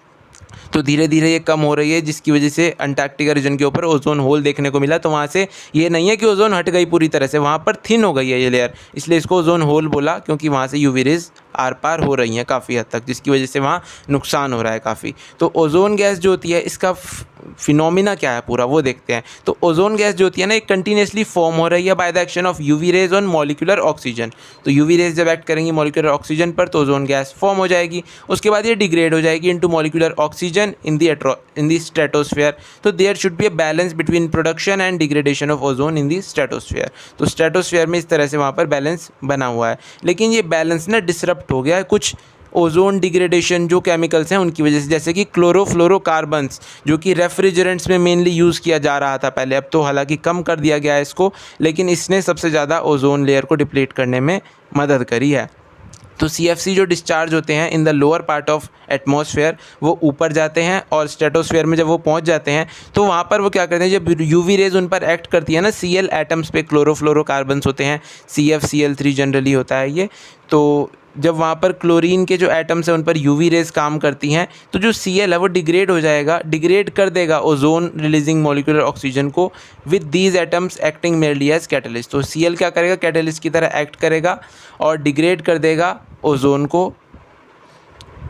तो धीरे धीरे ये कम हो रही है, जिसकी वजह से अंटार्कटिका रीजन के ऊपर ओजोन होल देखने को मिला। तो वहाँ से ये नहीं है कि ओजोन हट गई पूरी तरह से, वहाँ पर थिन हो गई है ये लेयर, इसलिए इसको ओजोन होल बोला, क्योंकि वहाँ से यूवी रेज आर पार हो रही हैं काफ़ी हद तक, जिसकी वजह से वहाँ नुकसान हो रहा है काफ़ी। तो ओजोन गैस जो होती है इसका फिनोमिना क्या है पूरा वो देखते हैं। तो ओजोन गैस जो होती है ना, एक कंटिन्यूसली फॉर्म हो रही है by the action of UV rays on molecular oxygen. तो यूवी रेज जब एक्ट करेंगी मॉलिक्यूलर ऑक्सीजन पर तो ओजोन गैस फॉर्म हो जाएगी, उसके बाद ये डिग्रेड हो जाएगी into molecular oxygen in the stratosphere. तो there should be a balance between production and degradation of ozone in the stratosphere. तो स्ट्रेटोस्फेयर में इस तरह से वहाँ पर बैलेंस बना हुआ है, लेकिन ये बैलेंस ना डिसरप्ट हो गया है कुछ ओजोन डिग्रेडेशन जो केमिकल्स हैं उनकी वजह से, जैसे कि क्लोरोफ्लोरोकार्बन्स, जो कि रेफ्रिजरेंट्स में मेनली यूज़ किया जा रहा था पहले, अब तो हालांकि कम कर दिया गया है इसको, लेकिन इसने सबसे ज़्यादा ओजोन लेयर को डिप्लीट करने में मदद करी है। तो CFC जो डिस्चार्ज होते हैं in the lower part of atmosphere वो ऊपर जाते हैं, और स्ट्रेटोस्फेयर में जब वो पहुंच जाते हैं तो वहाँ पर वो क्या करते हैं, जब यूवी रेज उन पर एक्ट करती है ना, Cl एटम्स पे क्लोरोफ्लोरोकार्बन्स होते हैं, CfCl3 जनरली होता है ये। तो जब वहाँ पर क्लोरीन के जो एटम्स हैं उन पर यूवी रेज काम करती हैं, तो जो Cl है वो डिग्रेड हो जाएगा, डिग्रेड कर देगा ओजोन रिलीजिंग मॉलिक्यूलर ऑक्सीजन को with these atoms acting mainly as catalyst. तो Cl क्या करेगा, कैटलिस्ट की तरह एक्ट करेगा और डिग्रेड कर देगा ओजोन को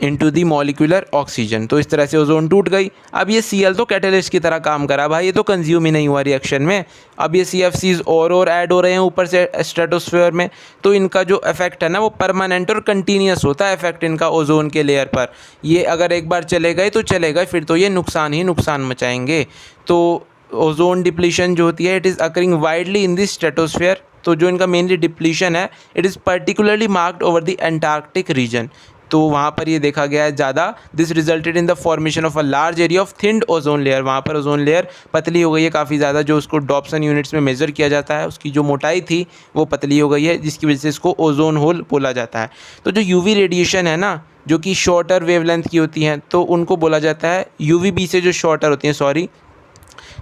इनटू दी मॉलिक्यूलर ऑक्सीजन। तो इस तरह से ओजोन टूट गई। अब ये Cl तो कैटलिस्ट की तरह काम करा भाई, ये तो कंज्यूम ही नहीं हुआ रिएक्शन में। अब ये CFCs और ऐड हो रहे हैं ऊपर से स्ट्रेटोस्फेयर में, तो इनका जो इफेक्ट है ना वो परमानेंट और कंटिन्यूस होता है इफेक्ट इनका ओजोन के लेयर पर। ये अगर एक बार चले गए तो चले गए, फिर तो ये नुकसान ही नुकसान मचाएंगे। तो ओजोन डिप्लीशन जो होती है it is occurring widely in this stratosphere. तो जो इनका मेनली डिप्लीशन है it is particularly marked over the Antarctic region. तो वहाँ पर ये देखा गया है ज़्यादा। This resulted in the formation of a large area of thinned ozone layer. वहाँ पर ओजोन लेयर पतली हो गई है काफ़ी ज़्यादा, जो उसको डॉप्सन यूनिट्स में मेज़र किया जाता है, उसकी जो मोटाई थी वो पतली हो गई है, जिसकी वजह से इसको ओजोन होल बोला जाता है। तो जो यूवी रेडिएशन है ना, जो कि शॉर्टर वेवलेंथ की होती हैं, तो उनको बोला जाता है UVB से जो शॉर्टर होती हैं, सॉरी,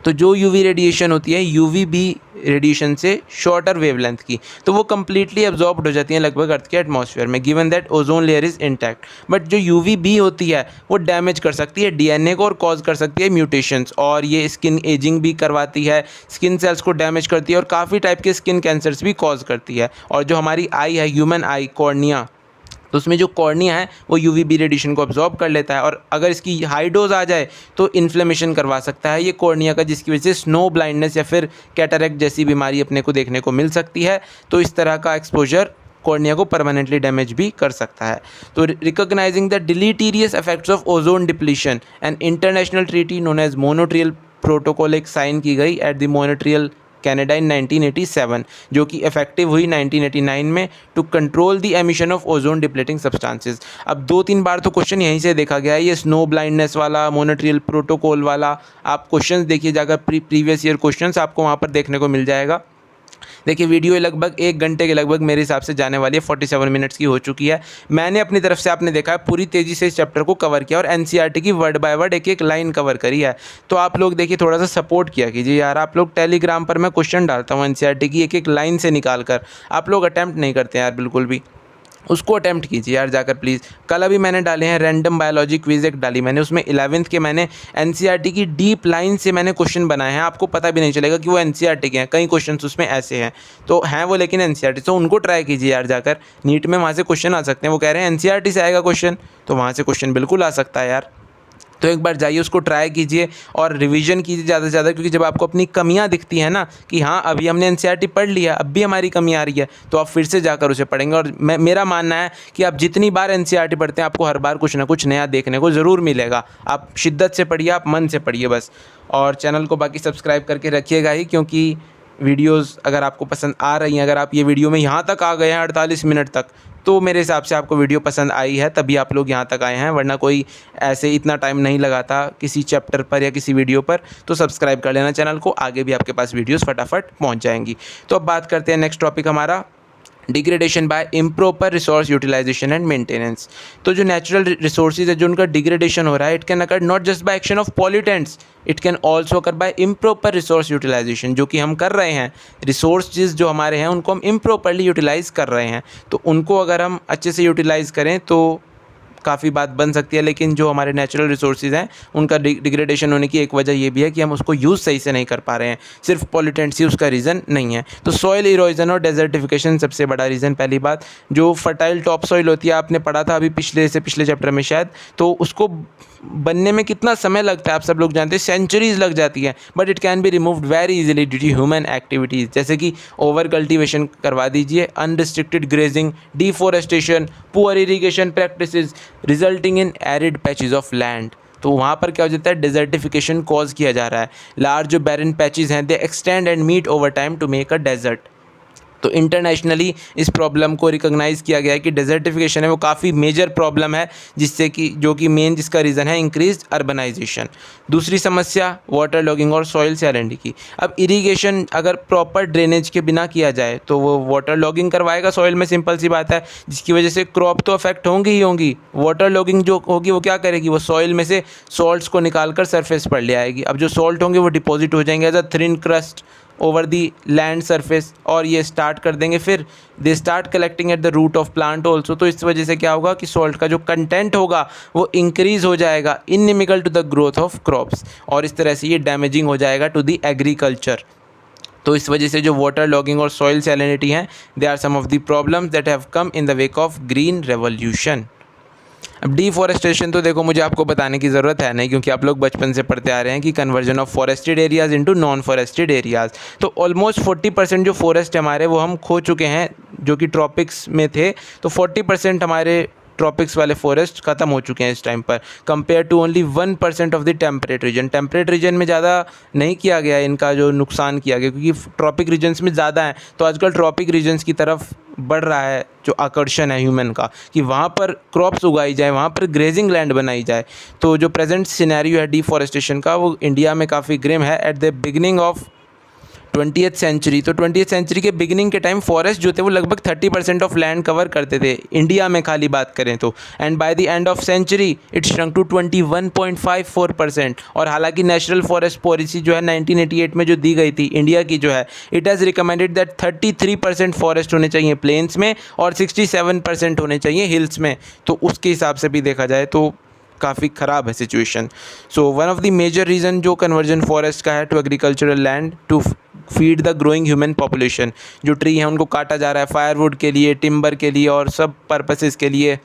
तो जो यूवी रेडिएशन होती है UVB रेडिएशन से शॉर्टर वेवलेंथ की, तो वो कम्प्लीटली एब्जॉर्ब्ड हो जाती हैं लगभग अर्थ के एटमॉस्फेयर में, given that ozone layer is intact. But जो UVB होती है वो डैमेज कर सकती है DNA को और कॉज कर सकती है म्यूटेशंस, और ये स्किन एजिंग भी करवाती है, स्किन सेल्स को डैमेज करती है और काफ़ी टाइप के स्किन कैंसर्स भी कॉज करती है। और जो हमारी आई है, ह्यूमन आई, कॉर्निया, तो उसमें जो कॉर्निया है वो UVB रेडिएशन को अब्जॉर्ब कर लेता है, और अगर इसकी हाई डोज आ जाए तो इन्फ्लेमेशन करवा सकता है ये कॉर्निया का, जिसकी वजह से स्नो ब्लाइंडनेस या फिर कैटरेक्ट जैसी बीमारी अपने को देखने को मिल सकती है। तो इस तरह का एक्सपोजर कॉर्निया को परमानेंटली डैमेज भी कर सकता है। तो recognising the deleterious effects of ozone depletion, an international treaty known as Montreal Protocol एक साइन की गई at the Montreal Canada in 1987, जो कि इफेक्टिव हुई 1989 में, to control the emission of ozone depleting substances. अब 2-3 बार तो क्वेश्चन यहीं से देखा गया है, ये स्नो ब्लाइंडनेस वाला, मोनोट्रियल प्रोटोकॉल वाला, आप क्वेश्चंस देखिए जाकर, प्रीवियस ईयर क्वेश्चंस आपको वहाँ पर देखने को मिल जाएगा। देखिए वीडियो लगभग 1 घंटे के लगभग मेरे हिसाब से जाने वाली है, 47 मिनट्स की हो चुकी है। मैंने अपनी तरफ से, आपने देखा है, पूरी तेज़ी से इस चैप्टर को कवर किया और NCERT की वर्ड बाय वर्ड एक एक लाइन कवर करी है। तो आप लोग देखिए थोड़ा सा सपोर्ट किया कीजिए यार, आप लोग टेलीग्राम पर मैं क्वेश्चन डालता हूँ NCERT की एक एक लाइन से निकाल कर, आप लोग अटैम्प्ट नहीं करते यार बिल्कुल भी, उसको अटैम्प्ट कीजिए यार जाकर प्लीज़। कल अभी मैंने डाले हैं रैंडम बायोलॉजी क्विज एक डाली मैंने, उसमें 11th के मैंने NCERT की डीप लाइन से मैंने क्वेश्चन बनाए हैं, आपको पता भी नहीं चलेगा कि वो NCERT के हैं, कई क्वेश्चन उसमें ऐसे हैं तो हैं वो, लेकिन NCERT, तो उनको ट्राई कीजिए यार जाकर। नीट में वहाँ से क्वेश्चन आ सकते हैं, वो कह रहे हैं NCERT से आएगा क्वेश्चन, तो वहाँ से क्वेश्चन बिल्कुल आ सकता है यार। तो एक बार जाइए उसको ट्राई कीजिए और रिवीजन कीजिए ज़्यादा से ज़्यादा, क्योंकि जब आपको अपनी कमियां दिखती हैं ना कि हाँ अभी हमने NCERT पढ़ लिया, अब भी हमारी कमी आ रही है, तो आप फिर से जाकर उसे पढ़ेंगे। और मेरा मानना है कि आप जितनी बार NCERT पढ़ते हैं आपको हर बार कुछ ना कुछ नया देखने को ज़रूर मिलेगा। आप शिद्दत से पढ़िए, आप मन से पढ़िए बस। और चैनल को बाकी सब्सक्राइब करके रखिएगा ही, क्योंकि वीडियोस अगर आपको पसंद आ रही हैं, अगर आप ये वीडियो में यहाँ तक आ गए हैं 48 मिनट तक, तो मेरे हिसाब से आपको वीडियो पसंद आई है, तभी आप लोग यहाँ तक आए हैं, वरना कोई ऐसे इतना टाइम नहीं लगाता किसी चैप्टर पर या किसी वीडियो पर। तो सब्सक्राइब कर लेना चैनल को, आगे भी आपके पास वीडियोस फटाफट पहुँच जाएंगी। तो अब बात करते हैं नेक्स्ट टॉपिक हमारा, degradation by improper resource utilisation and maintenance. तो जो नेचुरल रिसोर्सेज है जो उनका डिग्रेडेशन हो रहा है, it can occur not just by action of pollutants, it can also occur by improper resource utilisation. जो कि हम कर रहे हैं, रिसोर्सेज जो हमारे हैं उनको हम इम्प्रॉपरली यूटिलाइज़ कर रहे हैं, तो उनको अगर हम अच्छे से यूटिलाइज़ करें तो काफ़ी बात बन सकती है। लेकिन जो हमारे नेचुरल रिसोर्सेज हैं उनका डिग्रेडेशन होने की एक वजह ये भी है कि हम उसको यूज़ सही से नहीं कर पा रहे हैं, सिर्फ पॉल्यूटेंट्स ही उसका रीज़न नहीं है। तो सॉइल इरोजन और डेजर्टिफिकेशन सबसे बड़ा रीज़न। पहली बात, जो फर्टाइल टॉप सॉइल होती है, आपने पढ़ा था अभी पिछले चैप्टर में शायद, तो उसको बनने में कितना समय लगता है आप सब लोग जानते हैं, सेंचुरीज लग जाती है, but it can be removed very easily due to human activities. जैसे कि ओवर कल्टिवेशन करवा दीजिए, unrestricted grazing, deforestation, poor irrigation practices resulting in arid patches of land. तो वहाँ पर क्या हो जाता है, डिजर्टिफिकेशन कॉज किया जा रहा है। लार्ज जो बैरन पैचेस हैं, they extend and meet over time to make a desert. तो इंटरनेशनली इस प्रॉब्लम को रिकॉग्नाइज़ किया गया है कि डेजर्टिफिकेशन है वो काफ़ी मेजर प्रॉब्लम है, जिससे कि जो कि मेन जिसका रीज़न है इंक्रीज अर्बनाइजेशन। दूसरी समस्या वाटर लॉगिंग और सॉइल सैलेंडी की। अब इरिगेशन अगर प्रॉपर ड्रेनेज के बिना किया जाए तो वो वाटर लॉगिंग करवाएगा सॉइल में, सिंपल सी बात है, जिसकी वजह से क्रॉप तो अफेक्ट होंगी ही होंगी। वाटर लॉगिंग जो होगी वो क्या करेगी, वो सॉइल में से सॉल्ट्स को निकाल कर सरफेस पर ले आएगी। अब जो सॉल्ट होंगे वो डिपॉजिट हो जाएंगे as a thin crust over the land surface, और ये स्टार्ट कर देंगे, फिर they start collecting at the root of plant also. तो इस वजह से क्या होगा कि सॉल्ट का जो कंटेंट होगा वो इंक्रीज हो जाएगा, inimical to the growth of crops, और इस तरह से ये डैमेजिंग हो जाएगा टू द एग्रीकल्चर। तो इस वजह से जो वाटर लॉगिंग और सॉइल सैलिनिटी हैं, they are some of the problems that have come in the wake of green revolution. अब डिफॉरेस्टेशन तो देखो मुझे आपको बताने की ज़रूरत है नहीं, क्योंकि आप लोग बचपन से पढ़ते आ रहे हैं कि conversion of forested areas into non forested areas. तो ऑलमोस्ट 40% जो फॉरेस्ट हमारे वो हम खो चुके हैं, जो कि ट्रॉपिक्स में थे। तो 40% हमारे ट्रॉपिक्स वाले फॉरेस्ट ख़त्म हो चुके हैं इस टाइम पर, compare to only 1% of the temperate region. Temperate region में ज़्यादा नहीं किया गया इनका जो नुकसान किया गया, क्योंकि ट्रॉपिक रीजन्स में ज़्यादा है। तो आजकल ट्रॉपिक रीजन्स की तरफ बढ़ रहा है जो आकर्षण है ह्यूमन का, कि वहाँ पर क्रॉप्स उगाई जाए, वहाँ पर ग्रेजिंग लैंड बनाई जाए। तो जो प्रेजेंट सिनेरियो है डिफॉरेस्टेशन का, वो इंडिया में काफ़ी ग्रिम है। At the beginning of 20th century, तो 20th सेंचुरी के बिगिनिंग के टाइम फॉरेस्ट जो थे वो लगभग 30% ऑफ लैंड कवर करते थे इंडिया में, खाली बात करें तो। And by the end of century it shrunk to 21.54%। और हालांकि नेशनल फॉरेस्ट पॉलिसी जो है 1988 में जो दी गई थी इंडिया की जो है, it has recommended that 33% forest होने चाहिए प्लेन्स में और 67% होने चाहिए हिल्स में। तो उसके हिसाब से भी देखा जाए तो काफ़ी ख़राब है situation. So one of the major reason जो कन्वर्जन फॉरेस्ट का है to agricultural land to feed the growing human population. जो ट्री हैं उनको काटा जा रहा है फायरवुड के लिए, टिम्बर के लिए और सब पर्पसेस के लिए।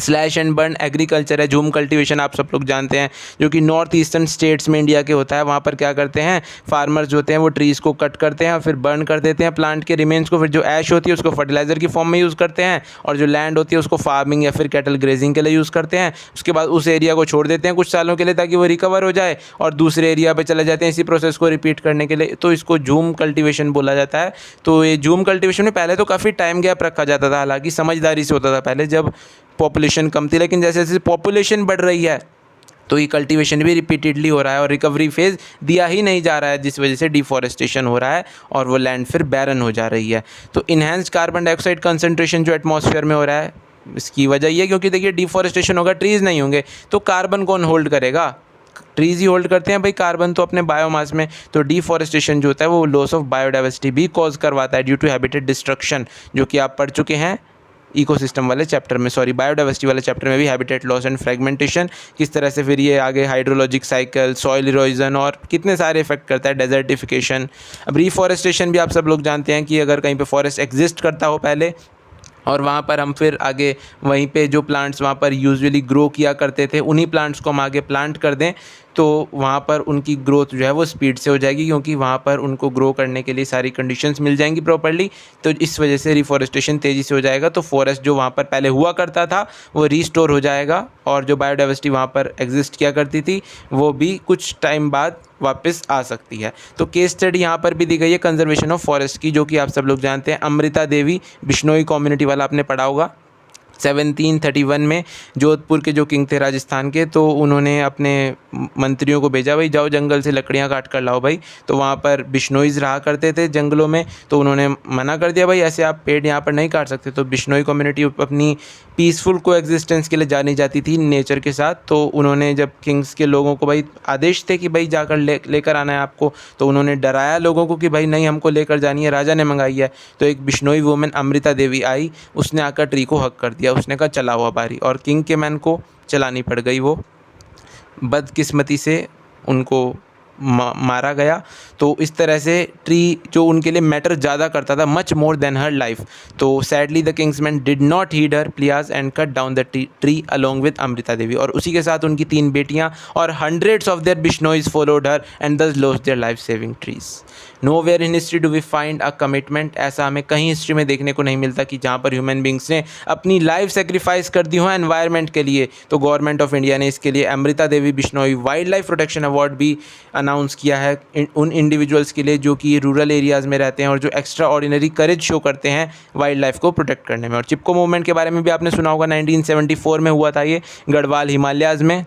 स्लैश एंड बर्न एग्रीकल्चर है, झूम कल्टीवेशन आप सब लोग जानते हैं, जो कि नॉर्थ ईस्टर्न स्टेट्स में इंडिया के होता है। वहाँ पर क्या करते हैं, फार्मर्स जो होते हैं वो ट्रीज़ को कट करते हैं और फिर बर्न कर देते हैं प्लांट के रिमेन्स को, फिर जो ऐश होती है उसको फर्टिलाइज़र की फॉर्म में यूज़ करते हैं, और जो लैंड होती है उसको फार्मिंग या फिर कैटल ग्रेजिंग के लिए यूज़ करते हैं। उसके बाद उस एरिया को छोड़ देते हैं कुछ सालों के लिए ताकि वो रिकवर हो जाए, और दूसरे एरिया पर चले जाते हैं इसी प्रोसेस को रिपीट करने के लिए। तो इसको झूम कल्टिवेशन बोला जाता है। तो ये झूम कल्टिवेशन में पहले तो काफ़ी टाइम गैप रखा जाता था, हालांकि समझदारी से होता था पहले जब पॉपुलेशन कम थी, लेकिन जैसे जैसे पॉपुलेशन बढ़ रही है तो ये कल्टीवेशन भी रिपीटेडली हो रहा है और रिकवरी फेज़ दिया ही नहीं जा रहा है, जिस वजह से डिफॉरेस्टेशन हो रहा है और वो लैंड फिर बैरन हो जा रही है। तो इन्हेंस्ड कार्बन डाइऑक्साइड कंसंट्रेशन जो एटमॉस्फेयर में हो रहा है, इसकी वजह ये, क्योंकि देखिए डिफॉरेस्टेशन होगा, ट्रीज़ नहीं होंगे तो कार्बन कौन होल्ड करेगा, ट्रीज़ ही होल्ड करते हैं भाई कार्बन तो अपने बायोमास में। तो डिफॉरेस्टेशन जो होता है वो लॉस ऑफ बायोडाइवर्सिटी भी कॉज करवाता है ड्यू टू हैबिटेट डिस्ट्रक्शन, जो कि आप पढ़ चुके हैं इकोसिस्टम वाले चैप्टर में, सॉरी बायोडाइवर्सिटी वाले चैप्टर में भी, हैबिटेट लॉस एंड फ्रेगमेंटेशन, किस तरह से फिर ये आगे हाइड्रोलॉजिक साइकिल, सॉइल इरोजन और कितने सारे इफेक्ट करता है, डेजर्टिफिकेशन। अब रिफॉरेस्टेशन भी आप सब लोग जानते हैं कि अगर कहीं पे फॉरेस्ट एग्जिस्ट करता हो पहले और वहाँ पर हम फिर आगे वहीं पे जो प्लांट्स वहाँ पर यूजुअली ग्रो किया करते थे उन्हीं प्लांट्स को हम आगे प्लांट कर दें, तो वहाँ पर उनकी ग्रोथ जो है वो स्पीड से हो जाएगी, क्योंकि वहाँ पर उनको ग्रो करने के लिए सारी कंडीशंस मिल जाएंगी प्रॉपर्ली। तो इस वजह से रिफॉरेस्टेशन तेज़ी से हो जाएगा, तो फॉरेस्ट जो वहाँ पर पहले हुआ करता था वो रीस्टोर हो जाएगा, और जो बायोडाइवर्सिटी वहाँ पर एग्जिस्ट किया करती थी वो भी कुछ टाइम बाद वापस आ सकती है। तो केस स्टडी यहाँ पर भी दी गई है कंजर्वेशन ऑफ फॉरेस्ट की, जो कि आप सब लोग जानते हैं। अमृता देवी बिश्नोई कम्युनिटी वाला आपने पढ़ा होगा। 1731 में जोधपुर के जो किंग थे राजस्थान के, तो उन्होंने अपने मंत्रियों को भेजा, भाई जाओ जंगल से लकड़ियाँ काट कर लाओ भाई। तो वहाँ पर बिश्नोईज रहा करते थे जंगलों में, तो उन्होंने मना कर दिया, भाई ऐसे आप पेड़ यहाँ पर नहीं काट सकते। तो बिश्नोई कम्युनिटी अपनी पीसफुल को एग्जिस्टेंस के लिए जानी जाती थी नेचर के साथ। तो उन्होंने जब किंग्स के लोगों को भाई आदेश थे कि भाई जाकर लेकर आना है आपको, तो उन्होंने डराया लोगों को कि भाई नहीं हमको लेकर जानी है, राजा ने मंगाई है। तो एक बिश्नोई वुमेन अमृता देवी आई, उसने आकर ट्री को हक कर दिया, उसने कहा चला हुआ बारी, और किंग के मैन को चलानी पड़ गई। वो बदकिस्मती से उनको मारा गया। तो इस तरह से ट्री जो उनके लिए मैटर ज़्यादा करता था, much more than her life. तो sadly the king's men did not heed her pleas and cut down the tree along with Amrita Devi, और उसी के साथ उनकी 3 बेटियां और hundreds of their Bishnois followed her and thus lost their life saving trees. Nowhere in history do we find a commitment, ऐसा हमें कहीं हिस्ट्री में देखने को नहीं मिलता कि जहाँ पर ह्यूमन बींग्स ने अपनी लाइफ सेक्रीफाइस कर दी हो एनवायरनमेंट के लिए। तो गवर्नमेंट ऑफ इंडिया ने इसके लिए Amrita Devi Bishnoi wildlife protection award भी अनाउंस किया है उन इंडिविजुअल्स के लिए जो कि रूरल एरियाज़ में रहते हैं और जो एक्स्ट्रा ऑर्डिनरी करेज शो करते हैं वाइल्ड लाइफ को प्रोटेक्ट करने में। और चिपको मूवमेंट के बारे में भी आपने सुना होगा, 1974 में हुआ था ये गढ़वाल हिमालयाज़ में।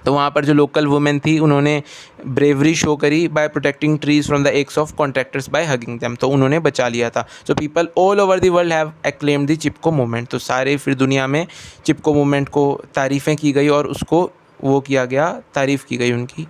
तो वहाँ पर जो लोकल वुमेन थी उन्होंने ब्रेवरी शो करी by protecting trees from the axe of contractors by hugging them, तो उन्होंने बचा लिया था। So people all over the world have acclaimed the Chipko movement, तो सारे फिर दुनिया में चिपको मूवमेंट को तारीफ़ें की गई और उसको वो किया गया, तारीफ़ की गई उनकी।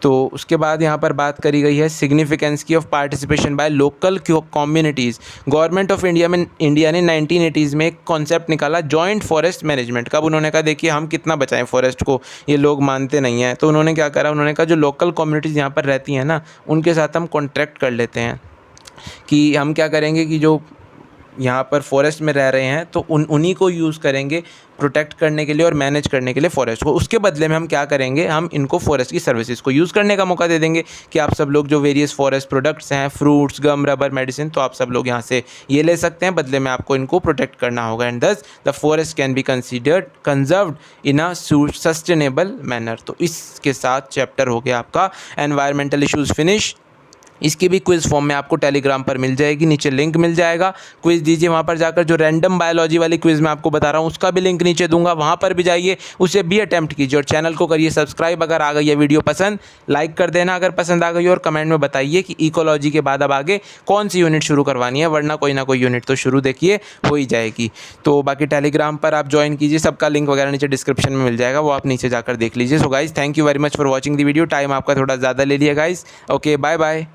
तो उसके बाद यहाँ पर बात करी गई है सिग्निफिकेंस की of participation by local communities. Government of India ने 1980s में एक कॉन्सेप्ट निकाला जॉइंट फॉरेस्ट मैनेजमेंट। कब उन्होंने कहा देखिए हम कितना बचाएं फॉरेस्ट को, ये लोग मानते नहीं हैं। तो उन्होंने क्या करा, उन्होंने कहा जो लोकल कम्युनिटीज़ यहाँ पर रहती हैं ना, उनके साथ हम कॉन्ट्रैक्ट कर लेते हैं कि हम क्या करेंगे कि जो यहाँ पर फॉरेस्ट में रह रहे हैं तो उन्हीं को यूज़ करेंगे प्रोटेक्ट करने के लिए और मैनेज करने के लिए फॉरेस्ट को। उसके बदले में हम क्या करेंगे, हम इनको फॉरेस्ट की सर्विसेज को यूज़ करने का मौका दे देंगे कि आप सब लोग जो वेरियस फॉरेस्ट प्रोडक्ट्स हैं, फ्रूट्स, गम, रबर, मेडिसिन, तो आप सब लोग यहाँ से ये ले सकते हैं, बदले में आपको इनको प्रोटेक्ट करना होगा। एंड दस the forest can be considered conserved in a sustainable manner. तो इसके साथ चैप्टर हो गया आपका एनवायरमेंटल इशूज़ फिनिश। इसकी भी क्विज़ फॉर्म में आपको टेलीग्राम पर मिल जाएगी, नीचे लिंक मिल जाएगा, क्विज़ दीजिए वहाँ पर जाकर। जो रैंडम बायोलॉजी वाली क्विज़ मैं आपको बता रहा हूँ उसका भी लिंक नीचे दूंगा, वहाँ पर भी जाइए, उसे भी अटैम्प्ट कीजिए और चैनल को करिए सब्सक्राइब। अगर आ गई है वीडियो पसंद, लाइक कर देना अगर पसंद आ गई, और कमेंट में बताइए कि इकोलॉजी के बाद अब आगे कौन सी यूनिट शुरू करवानी है, वरना कोई ना कोई यूनिट तो शुरू देखिए हो ही जाएगी। तो बाकी टेलीग्राम पर आप ज्वाइन कीजिए, सबका लिंक वगैरह नीचे डिस्क्रिप्शन में मिल जाएगा, वो आप नीचे जाकर देख लीजिए। So guys thank you very much for watching the video. Time आपका थोड़ा ज़्यादा ले लिया गाइज। Okay bye bye.